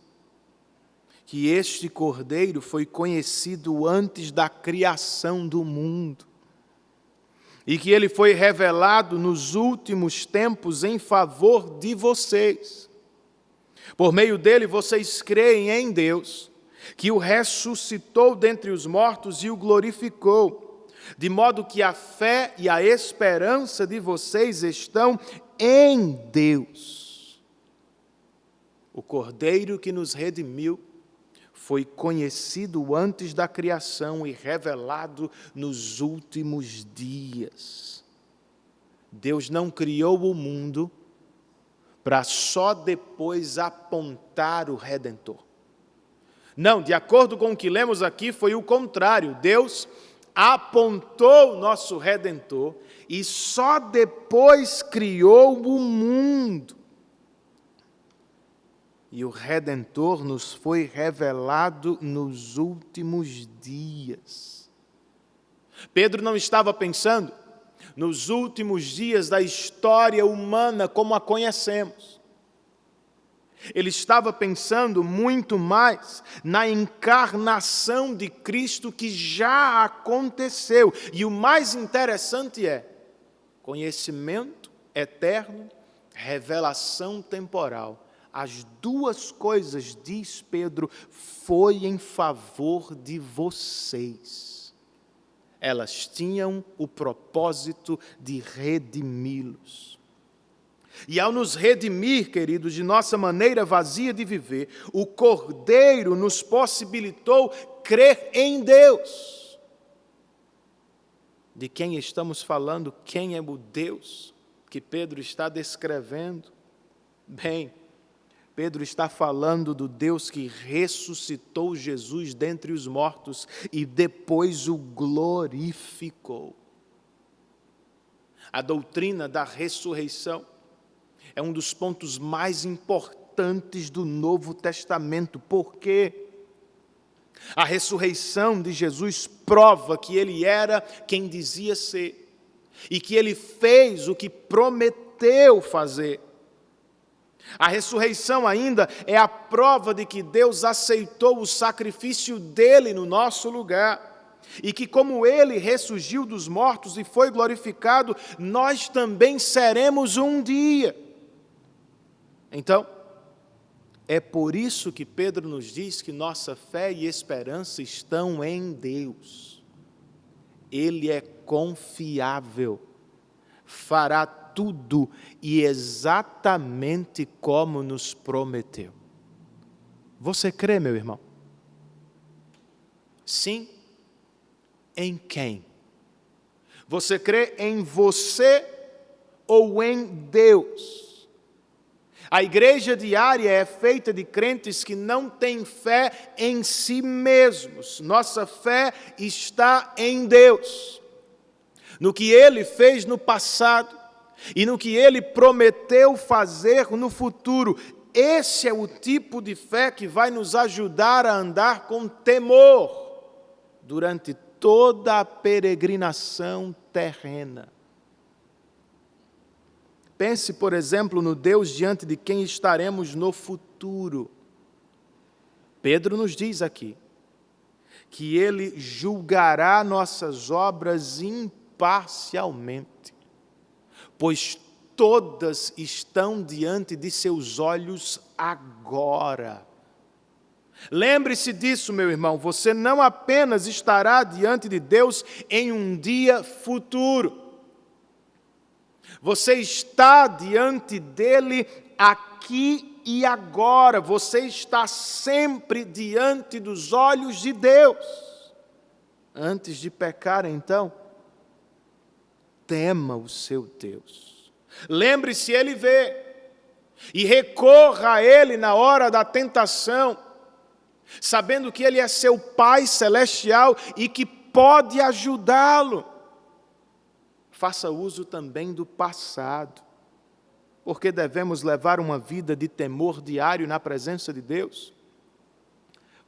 que este Cordeiro foi conhecido antes da criação do mundo e que ele foi revelado nos últimos tempos em favor de vocês. Por meio dele, vocês creem em Deus, que o ressuscitou dentre os mortos e o glorificou, de modo que a fé e a esperança de vocês estão em Deus. O Cordeiro que nos redimiu foi conhecido antes da criação e revelado nos últimos dias. Deus não criou o mundo para só depois apontar o Redentor. Não, de acordo com o que lemos aqui, foi o contrário. Deus apontou o nosso Redentor e só depois criou o mundo. E o Redentor nos foi revelado nos últimos dias. Pedro não estava pensando nos últimos dias da história humana como a conhecemos. Ele estava pensando muito mais na encarnação de Cristo que já aconteceu. E o mais interessante é conhecimento eterno, revelação temporal. As duas coisas, diz Pedro, foi em favor de vocês. Elas tinham o propósito de redimi-los. E ao nos redimir, queridos, de nossa maneira vazia de viver, o Cordeiro nos possibilitou crer em Deus. De quem estamos falando? Quem é o Deus que Pedro está descrevendo? Bem, Pedro está falando do Deus que ressuscitou Jesus dentre os mortos e depois o glorificou. A doutrina da ressurreição é um dos pontos mais importantes do Novo Testamento. Por quê? A ressurreição de Jesus prova que ele era quem dizia ser e que ele fez o que prometeu fazer. A ressurreição ainda é a prova de que Deus aceitou o sacrifício dele no nosso lugar e que, como ele ressurgiu dos mortos e foi glorificado, nós também seremos um dia. Então, é por isso que Pedro nos diz que nossa fé e esperança estão em Deus. Ele é confiável, fará tudo e exatamente como nos prometeu. Você crê, meu irmão? Sim? Em quem? Você crê em você ou em Deus? A igreja diária é feita de crentes que não têm fé em si mesmos. Nossa fé está em Deus, no que Ele fez no passado e no que Ele prometeu fazer no futuro. Esse é o tipo de fé que vai nos ajudar a andar com temor durante toda a peregrinação terrena. Pense, por exemplo, no Deus diante de quem estaremos no futuro. Pedro nos diz aqui que Ele julgará nossas obras imparcialmente, pois todas estão diante de seus olhos agora. Lembre-se disso, meu irmão, você não apenas estará diante de Deus em um dia futuro, você está diante dele aqui e agora, você está sempre diante dos olhos de Deus. Antes de pecar, então, tema o seu Deus. Lembre-se, Ele vê, e recorra a Ele na hora da tentação, sabendo que Ele é seu Pai celestial e que pode ajudá-lo. Faça uso também do passado, porque devemos levar uma vida de temor diário na presença de Deus.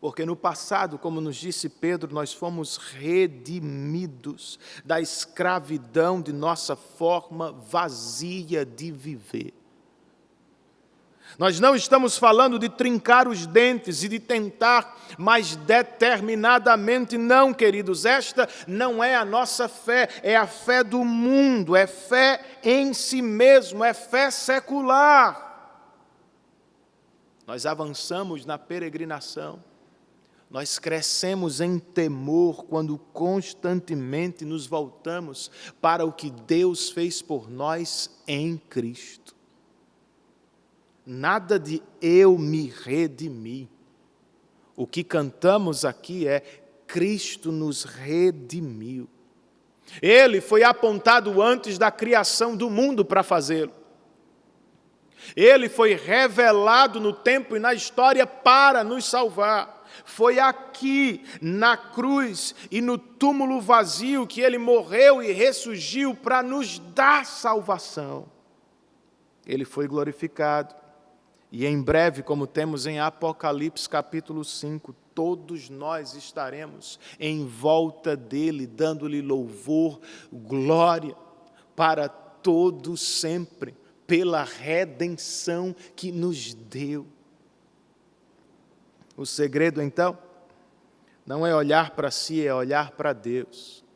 Porque no passado, como nos disse Pedro, nós fomos redimidos da escravidão de nossa forma vazia de viver. Nós não estamos falando de trincar os dentes e de tentar, mas determinadamente não, queridos. Esta não é a nossa fé, é a fé do mundo, é fé em si mesmo, é fé secular. Nós avançamos na peregrinação, nós crescemos em temor quando constantemente nos voltamos para o que Deus fez por nós em Cristo. Nada de eu me redimi. O que cantamos aqui é Cristo nos redimiu. Ele foi apontado antes da criação do mundo para fazê-lo. Ele foi revelado no tempo e na história para nos salvar. Foi aqui, na cruz e no túmulo vazio, que Ele morreu e ressurgiu para nos dar salvação. Ele foi glorificado. E em breve, como temos em Apocalipse capítulo 5, todos nós estaremos em volta dele, dando-lhe louvor, glória, para todo sempre, pela redenção que nos deu. O segredo, então, não é olhar para si, é olhar para Deus.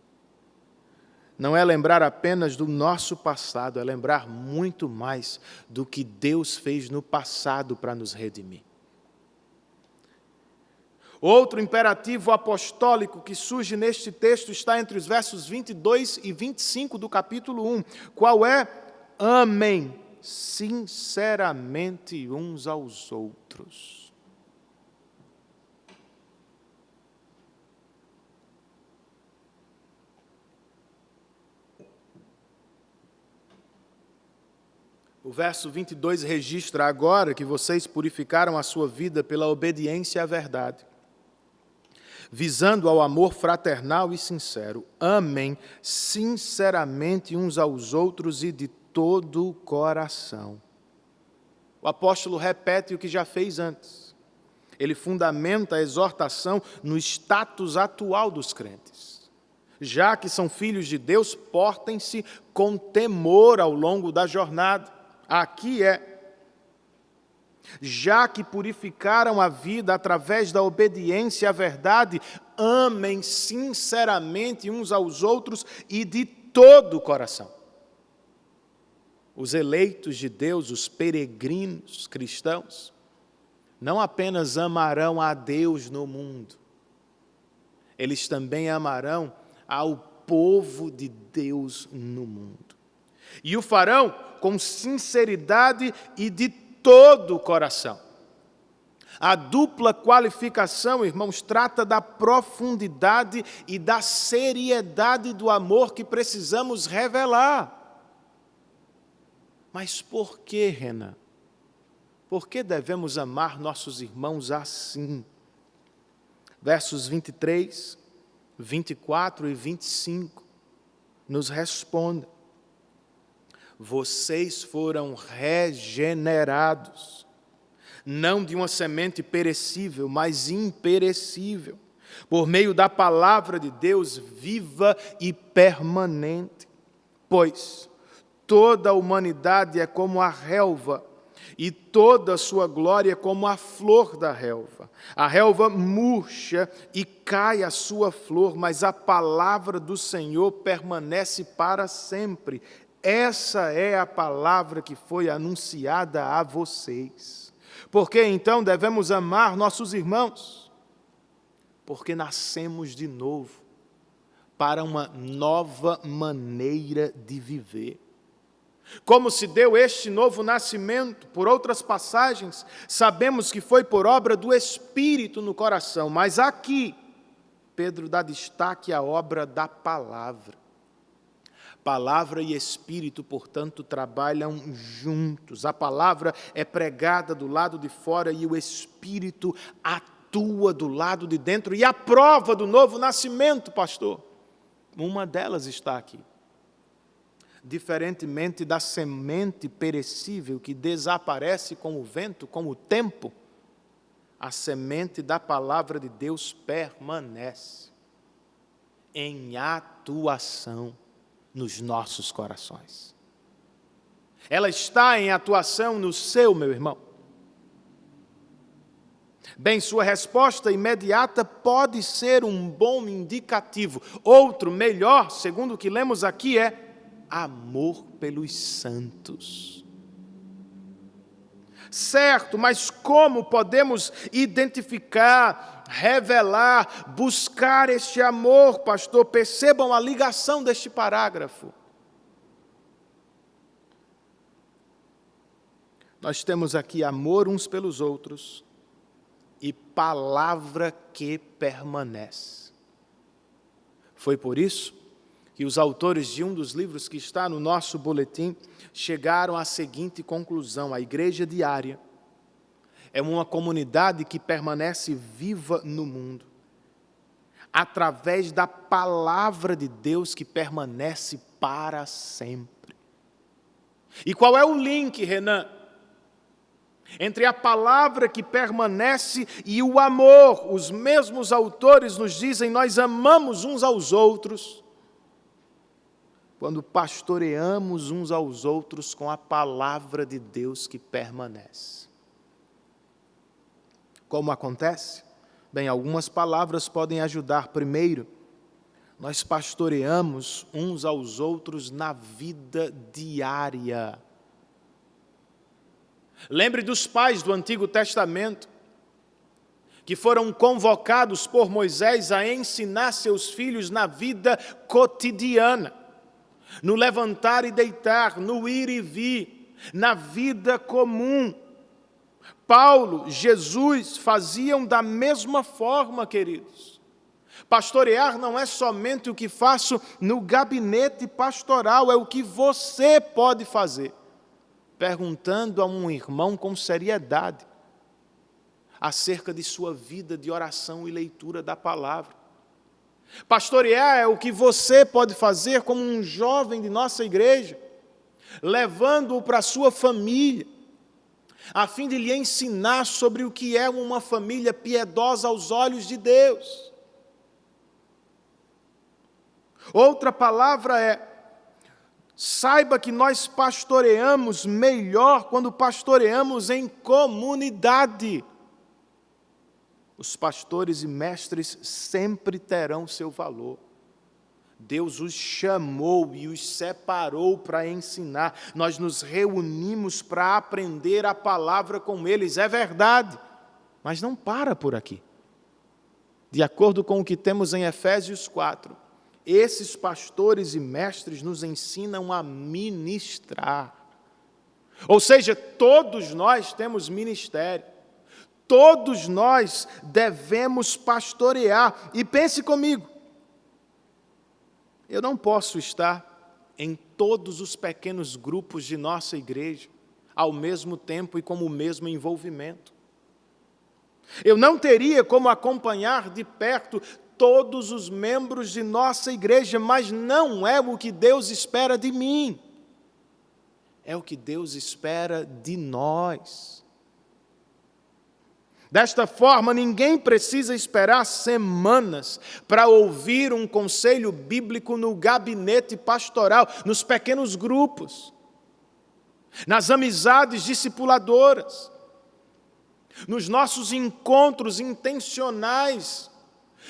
Não é lembrar apenas do nosso passado, é lembrar muito mais do que Deus fez no passado para nos redimir. Outro imperativo apostólico que surge neste texto está entre os versos 22 e 25 do capítulo 1. Qual é? Amem sinceramente uns aos outros. O verso 22 registra agora que vocês purificaram a sua vida pela obediência à verdade, visando ao amor fraternal e sincero. Amem sinceramente uns aos outros e de todo o coração. O apóstolo repete o que já fez antes. Ele fundamenta a exortação no status atual dos crentes. Já que são filhos de Deus, portem-se com temor ao longo da jornada. Aqui é, já que purificaram a vida através da obediência à verdade, amem sinceramente uns aos outros e de todo o coração. Os eleitos de Deus, os peregrinos cristãos, não apenas amarão a Deus no mundo, eles também amarão ao povo de Deus no mundo. E o farão com sinceridade e de todo o coração. A dupla qualificação, irmãos, trata da profundidade e da seriedade do amor que precisamos revelar. Mas por que, Renan? Por que devemos amar nossos irmãos assim? Versos 23, 24 e 25 nos respondem. Vocês foram regenerados, não de uma semente perecível, mas imperecível, por meio da palavra de Deus viva e permanente. Pois toda a humanidade é como a relva, e toda a sua glória como a flor da relva. A relva murcha e cai a sua flor, mas a palavra do Senhor permanece para sempre. Essa é a palavra que foi anunciada a vocês. Por que então devemos amar nossos irmãos? Porque nascemos de novo para uma nova maneira de viver. Como se deu este novo nascimento? Por outras passagens, sabemos que foi por obra do Espírito no coração, mas aqui, Pedro dá destaque à obra da palavra. Palavra e Espírito, portanto, trabalham juntos. A palavra é pregada do lado de fora e o Espírito atua do lado de dentro. E a prova do novo nascimento, pastor, uma delas está aqui. Diferentemente da semente perecível que desaparece com o vento, com o tempo, a semente da palavra de Deus permanece em atuação nos nossos corações. Ela está em atuação no seu, meu irmão. Bem, sua resposta imediata pode ser um bom indicativo. Outro, melhor, segundo o que lemos aqui, é amor pelos santos. Certo, mas como podemos identificar, revelar, buscar este amor, pastor? Percebam a ligação deste parágrafo. Nós temos aqui amor uns pelos outros e palavra que permanece. Foi por isso que os autores de um dos livros que está no nosso boletim chegaram à seguinte conclusão: a igreja diária é uma comunidade que permanece viva no mundo, através da palavra de Deus que permanece para sempre. E qual é o link, Renan, entre a palavra que permanece e o amor? Os mesmos autores nos dizem: nós amamos uns aos outros quando pastoreamos uns aos outros com a palavra de Deus que permanece. Como acontece? Bem, algumas palavras podem ajudar. Primeiro, nós pastoreamos uns aos outros na vida diária. Lembre dos pais do Antigo Testamento, que foram convocados por Moisés a ensinar seus filhos na vida cotidiana, no levantar e deitar, no ir e vir, na vida comum. Paulo, Jesus faziam da mesma forma, queridos. Pastorear não é somente o que faço no gabinete pastoral, é o que você pode fazer, perguntando a um irmão com seriedade acerca de sua vida de oração e leitura da palavra. Pastorear é o que você pode fazer como um jovem de nossa igreja, levando-o para a sua família, a fim de lhe ensinar sobre o que é uma família piedosa aos olhos de Deus. Outra palavra é: saiba que nós pastoreamos melhor quando pastoreamos em comunidade. Os pastores e mestres sempre terão seu valor. Deus os chamou e os separou para ensinar. Nós nos reunimos para aprender a palavra com eles, é verdade, mas não para por aqui. De acordo com o que temos em Efésios 4, esses pastores e mestres nos ensinam a ministrar. Ou seja, todos nós temos ministério. Todos nós devemos pastorear. E pense comigo, eu não posso estar em todos os pequenos grupos de nossa igreja ao mesmo tempo e com o mesmo envolvimento. Eu não teria como acompanhar de perto todos os membros de nossa igreja, mas não é o que Deus espera de mim. É o que Deus espera de nós. Desta forma, ninguém precisa esperar semanas para ouvir um conselho bíblico no gabinete pastoral, nos pequenos grupos, nas amizades discipuladoras, nos nossos encontros intencionais.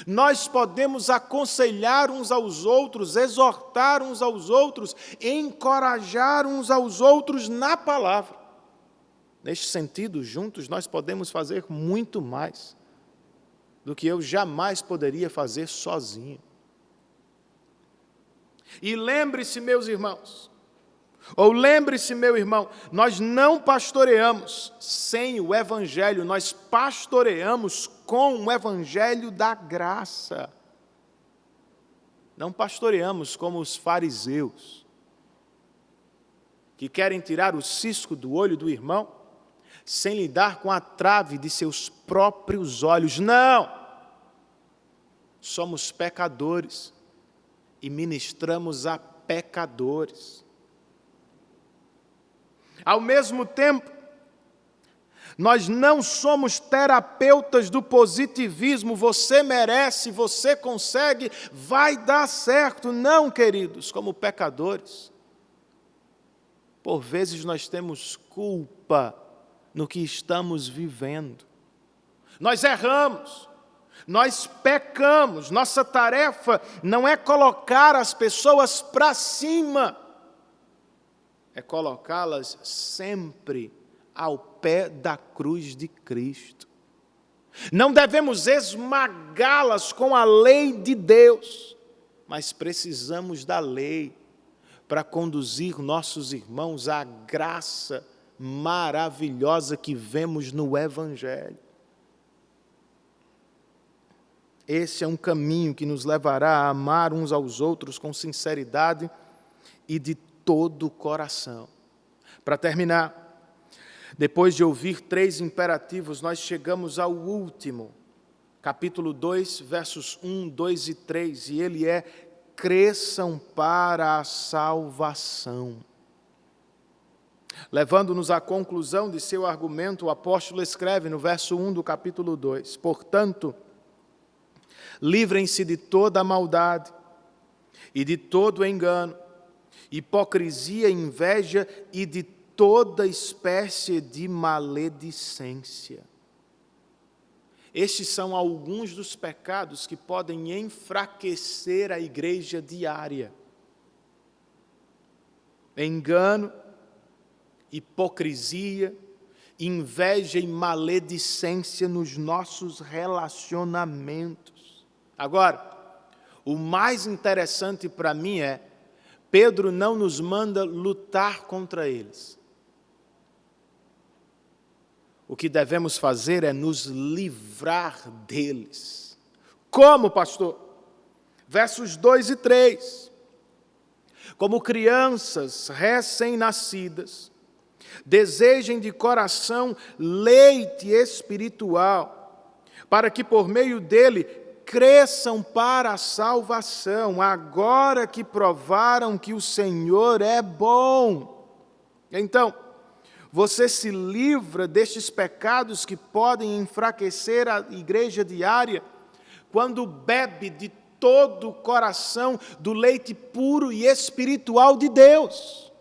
Nós podemos aconselhar uns aos outros, exortar uns aos outros, encorajar uns aos outros na palavra. Neste sentido, juntos nós podemos fazer muito mais do que eu jamais poderia fazer sozinho. E lembre-se, meus irmãos, ou lembre-se, meu irmão, nós não pastoreamos sem o Evangelho, nós pastoreamos com o Evangelho da graça. Não pastoreamos como os fariseus, que querem tirar o cisco do olho do irmão, sem lidar com a trave de seus próprios olhos. Não! Somos pecadores e ministramos a pecadores. Ao mesmo tempo, nós não somos terapeutas do positivismo, você merece, você consegue, vai dar certo. Não, queridos, como pecadores. Por vezes nós temos culpa no que estamos vivendo. Nós erramos, nós pecamos, nossa tarefa não é colocar as pessoas para cima, é colocá-las sempre ao pé da cruz de Cristo. Não devemos esmagá-las com a lei de Deus, mas precisamos da lei para conduzir nossos irmãos à graça maravilhosa que vemos no Evangelho. Esse é um caminho que nos levará a amar uns aos outros com sinceridade e de todo o coração. Para terminar, depois de ouvir 3 imperativos, nós chegamos ao último, capítulo 2, versos 1, 2 e 3, e ele é: cresçam para a salvação. Levando-nos à conclusão de seu argumento, o apóstolo escreve no verso 1 do capítulo 2: portanto, livrem-se de toda a maldade e de todo engano, hipocrisia, inveja e de toda espécie de maledicência. Estes são alguns dos pecados que podem enfraquecer a igreja diária. Engano, hipocrisia, inveja e maledicência nos nossos relacionamentos. Agora, o mais interessante para mim é, Pedro não nos manda lutar contra eles. O que devemos fazer é nos livrar deles. Como, pastor? Versos 2 e 3. Como crianças recém-nascidas, desejem de coração leite espiritual, para que por meio dele cresçam para a salvação, agora que provaram que o Senhor é bom. Então, você se livra destes pecados que podem enfraquecer a igreja diária, quando bebe de todo o coração do leite puro e espiritual de Deus.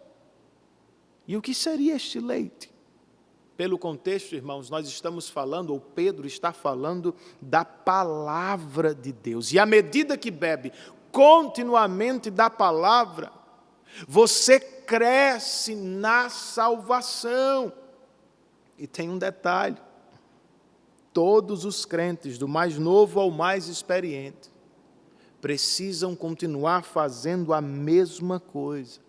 E o que seria este leite? Pelo contexto, irmãos, nós estamos falando, ou Pedro está falando, da palavra de Deus. E à medida que bebe continuamente da palavra, você cresce na salvação. E tem um detalhe: todos os crentes, do mais novo ao mais experiente, precisam continuar fazendo a mesma coisa,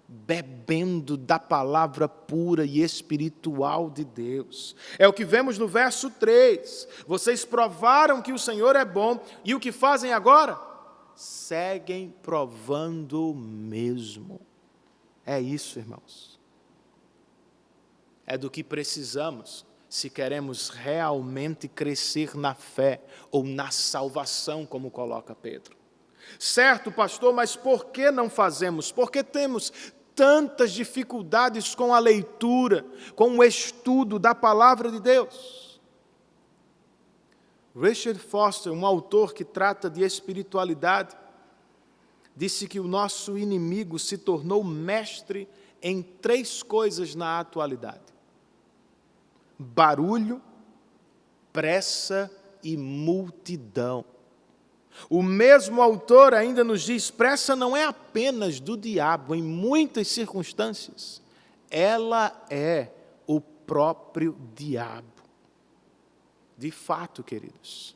bebendo da palavra pura e espiritual de Deus. É o que vemos no verso 3. Vocês provaram que o Senhor é bom, e o que fazem agora? Seguem provando o mesmo. É isso, irmãos. É do que precisamos se queremos realmente crescer na fé ou na salvação, como coloca Pedro. Certo, pastor, mas por que não fazemos? Porque temos tantas dificuldades com a leitura, com o estudo da palavra de Deus. Richard Foster, um autor que trata de espiritualidade, disse que o nosso inimigo se tornou mestre em 3 coisas na atualidade: barulho, pressa e multidão. O mesmo autor ainda nos diz: pressa não é apenas do diabo, em muitas circunstâncias, ela é o próprio diabo. De fato, queridos,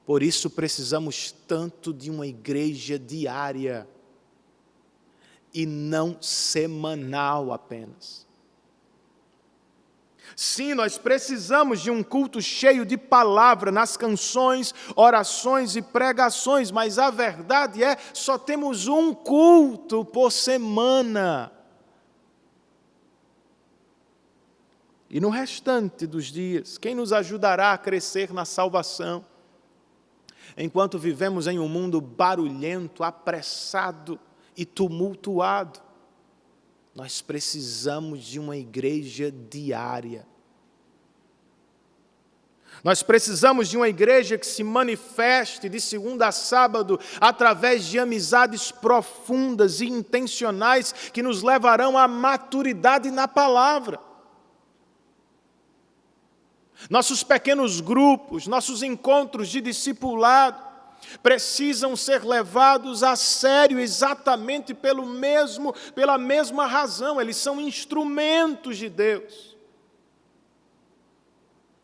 por isso precisamos tanto de uma igreja diária e não semanal apenas. Sim, nós precisamos de um culto cheio de palavra nas canções, orações e pregações, mas a verdade é, só temos um culto por semana. E no restante dos dias, quem nos ajudará a crescer na salvação? Enquanto vivemos em um mundo barulhento, apressado e tumultuado, nós precisamos de uma igreja diária. Nós precisamos de uma igreja que se manifeste de segunda a sábado através de amizades profundas e intencionais que nos levarão à maturidade na palavra. Nossos pequenos grupos, nossos encontros de discipulado precisam ser levados a sério exatamente pela mesma razão. Eles são instrumentos de Deus.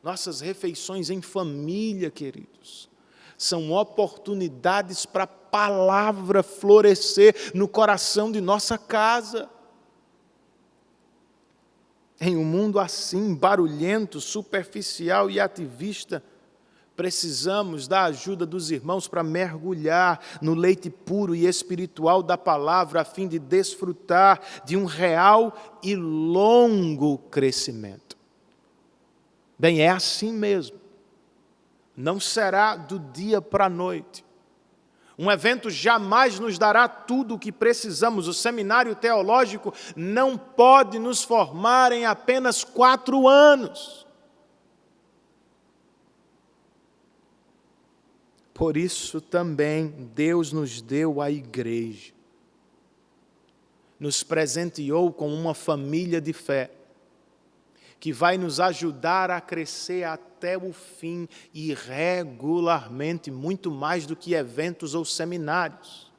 Nossas refeições em família, queridos, são oportunidades para a palavra florescer no coração de nossa casa. Em um mundo assim, barulhento, superficial e ativista, precisamos da ajuda dos irmãos para mergulhar no leite puro e espiritual da palavra, a fim de desfrutar de um real e longo crescimento. Bem, é assim mesmo. Não será do dia para a noite. Um evento jamais nos dará tudo o que precisamos. O seminário teológico não pode nos formar em apenas 4 anos. Por isso também Deus nos deu a igreja. Nos presenteou com uma família de fé, que vai nos ajudar a crescer até o fim e regularmente, muito mais do que eventos ou seminários.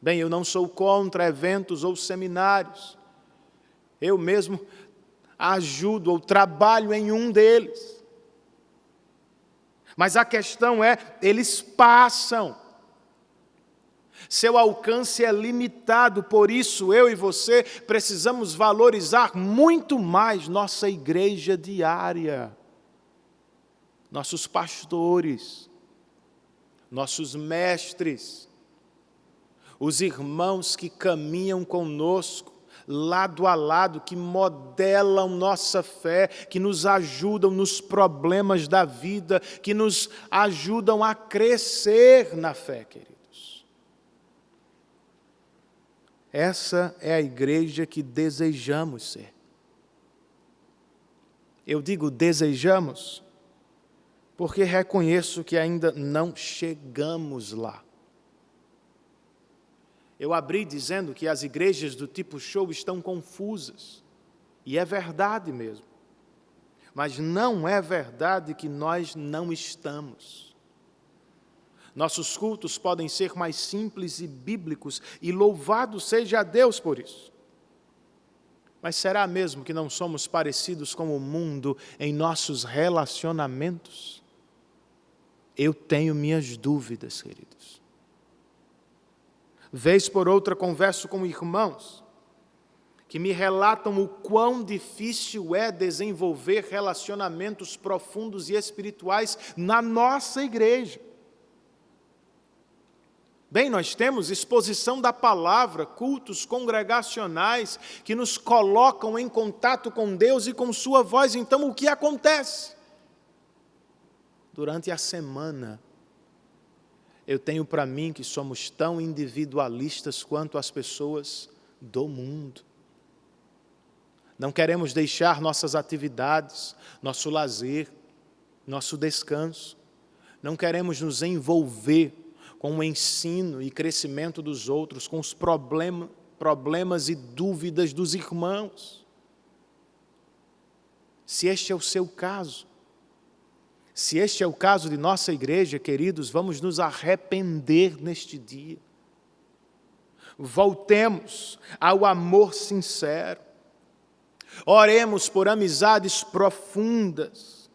Bem, eu não sou contra eventos ou seminários. Eu mesmo ajudo ou trabalho em um deles. Mas a questão é, eles passam. Seu alcance é limitado, por isso eu e você precisamos valorizar muito mais nossa igreja diária, nossos pastores, nossos mestres, os irmãos que caminham conosco, lado a lado, que modelam nossa fé, que nos ajudam nos problemas da vida, que nos ajudam a crescer na fé, querido. Essa é a igreja que desejamos ser. Eu digo desejamos, porque reconheço que ainda não chegamos lá. Eu abri dizendo que as igrejas do tipo show estão confusas. E é verdade mesmo. Mas não é verdade que nós não estamos. Nossos cultos podem ser mais simples e bíblicos, e louvado seja a Deus por isso. Mas será mesmo que não somos parecidos com o mundo em nossos relacionamentos? Eu tenho minhas dúvidas, queridos. Vez por outra converso com irmãos que me relatam o quão difícil é desenvolver relacionamentos profundos e espirituais na nossa igreja. Bem, nós temos exposição da palavra, cultos congregacionais que nos colocam em contato com Deus e com sua voz. Então, o que acontece? Durante a semana, eu tenho para mim que somos tão individualistas quanto as pessoas do mundo. Não queremos deixar nossas atividades, nosso lazer, nosso descanso. Não queremos nos envolver com o ensino e crescimento dos outros, com os problemas e dúvidas dos irmãos. Se este é o seu caso, se este é o caso de nossa igreja, queridos, vamos nos arrepender neste dia. Voltemos ao amor sincero. Oremos por amizades profundas.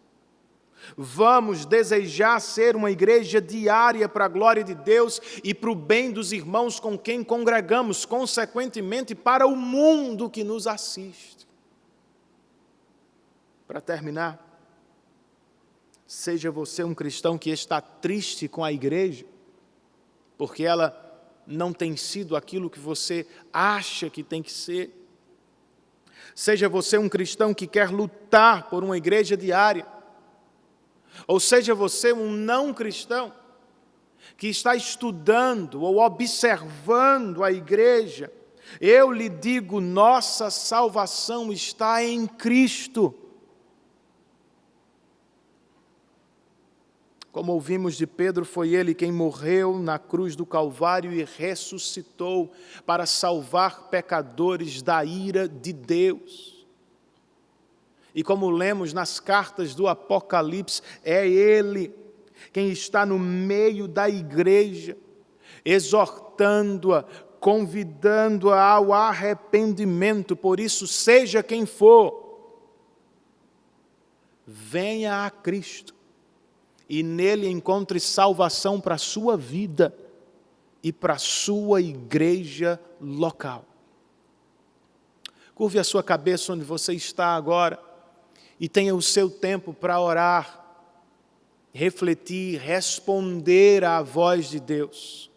Vamos desejar ser uma igreja diária para a glória de Deus e para o bem dos irmãos com quem congregamos, consequentemente para o mundo que nos assiste. Para terminar, seja você um cristão que está triste com a igreja, porque ela não tem sido aquilo que você acha que tem que ser. Seja você um cristão que quer lutar por uma igreja diária, ou seja você um não cristão que está estudando ou observando a igreja, eu lhe digo, nossa salvação está em Cristo. Como ouvimos de Pedro, foi ele quem morreu na cruz do Calvário e ressuscitou para salvar pecadores da ira de Deus. E como lemos nas cartas do Apocalipse, é ele quem está no meio da igreja, exortando-a, convidando-a ao arrependimento. Por isso, seja quem for, venha a Cristo e nele encontre salvação para a sua vida e para a sua igreja local. Curve a sua cabeça onde você está agora e tenha o seu tempo para orar, refletir, responder à voz de Deus.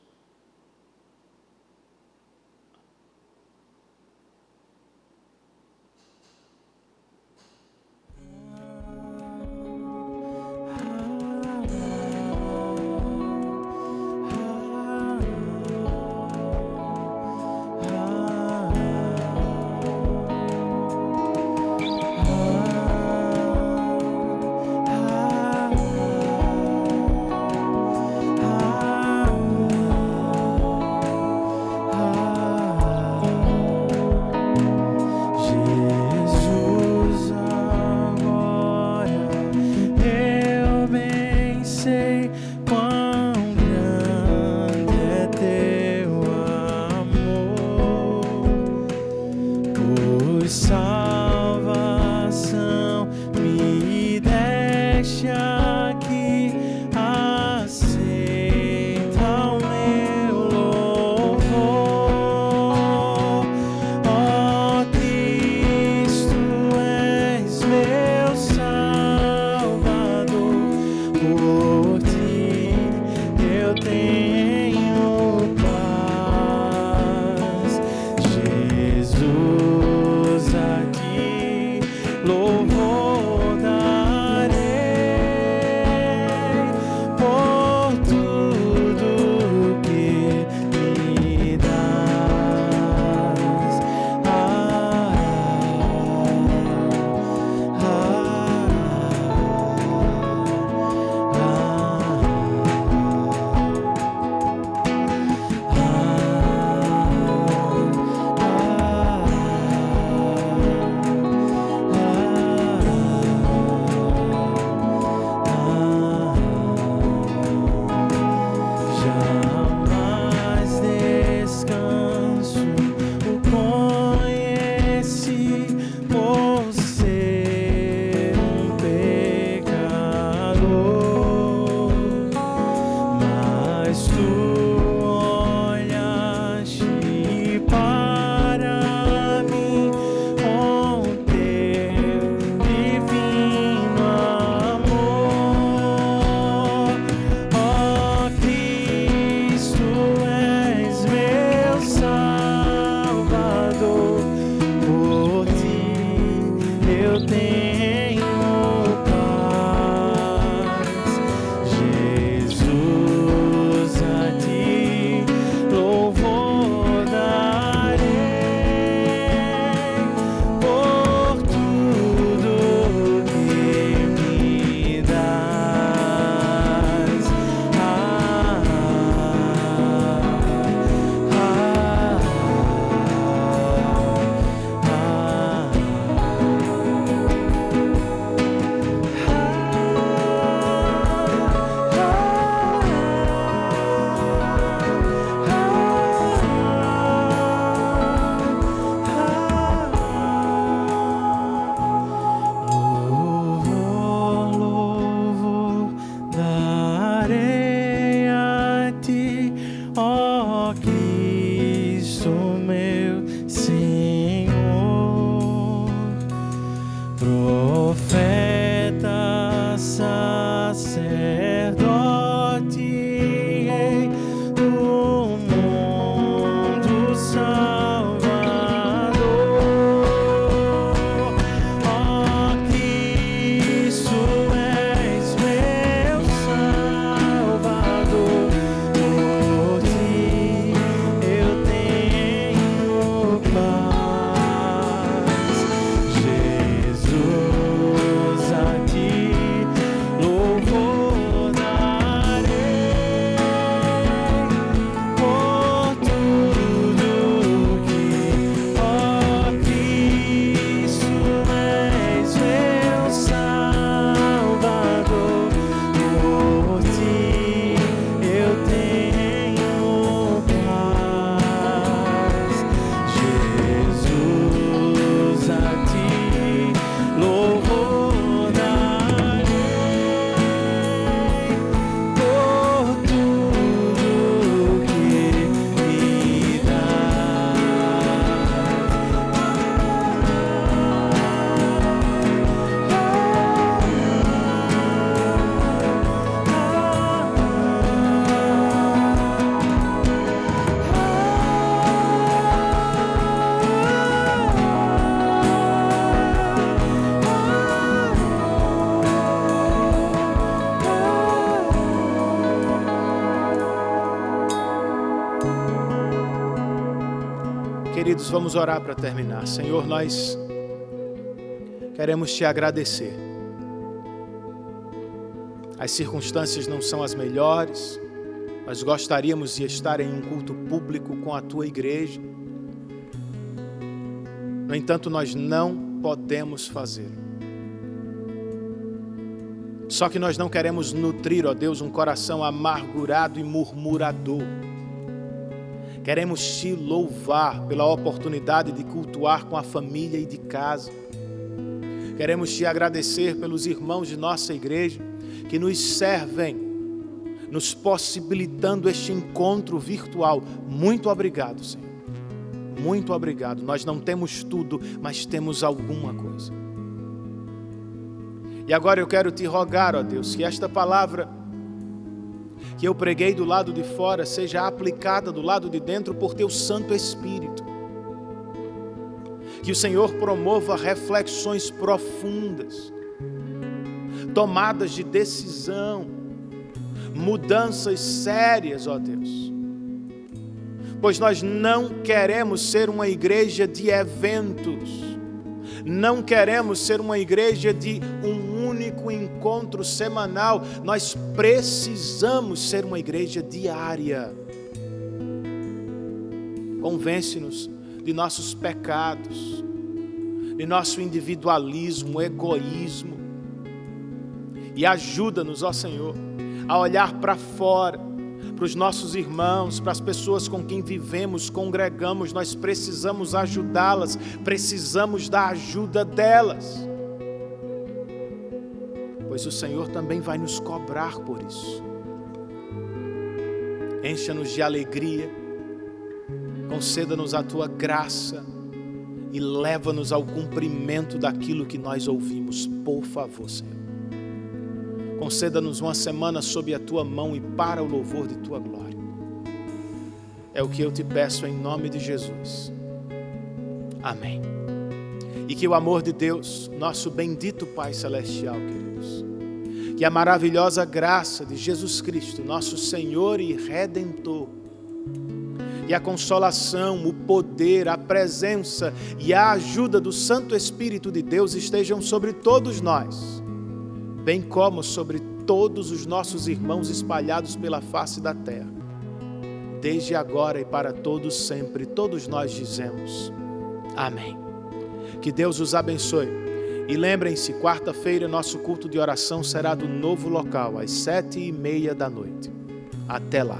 Amados, vamos orar para terminar. Senhor, nós queremos Te agradecer. As circunstâncias não são as melhores, nós gostaríamos de estar em um culto público com a Tua igreja. No entanto, nós não podemos fazer. Só que nós não queremos nutrir, ó Deus, um coração amargurado e murmurador. Queremos Te louvar pela oportunidade de cultuar com a família e de casa. Queremos Te agradecer pelos irmãos de nossa igreja que nos servem, nos possibilitando este encontro virtual. Muito obrigado, Senhor. Muito obrigado. Nós não temos tudo, mas temos alguma coisa. E agora eu quero Te rogar, ó Deus, que esta palavra que eu preguei do lado de fora seja aplicada do lado de dentro por Teu Santo Espírito. Que o Senhor promova reflexões profundas, tomadas de decisão, mudanças sérias, ó Deus. Pois nós não queremos ser uma igreja de eventos, não queremos ser uma igreja de um único encontro semanal, nós precisamos ser uma igreja diária. Convence-nos de nossos pecados, de nosso individualismo, egoísmo, e ajuda-nos, ó Senhor, a olhar para fora, para os nossos irmãos, para as pessoas com quem vivemos, congregamos. Nós precisamos ajudá-las, precisamos da ajuda delas, pois o Senhor também vai nos cobrar por isso. Encha-nos de alegria, conceda-nos a Tua graça e leva-nos ao cumprimento daquilo que nós ouvimos, por favor, Senhor. Conceda-nos uma semana sob a Tua mão e para o louvor de Tua glória. É o que eu Te peço em nome de Jesus. Amém. E que o amor de Deus, nosso bendito Pai Celestial, queridos, que a maravilhosa graça de Jesus Cristo, nosso Senhor e Redentor, e a consolação, o poder, a presença e a ajuda do Santo Espírito de Deus estejam sobre todos nós, bem como sobre todos os nossos irmãos espalhados pela face da terra, desde agora e para todos sempre. Todos nós dizemos amém. Que Deus os abençoe. E lembrem-se, quarta-feira nosso culto de oração será do novo local, às 7:30 da noite. Até lá.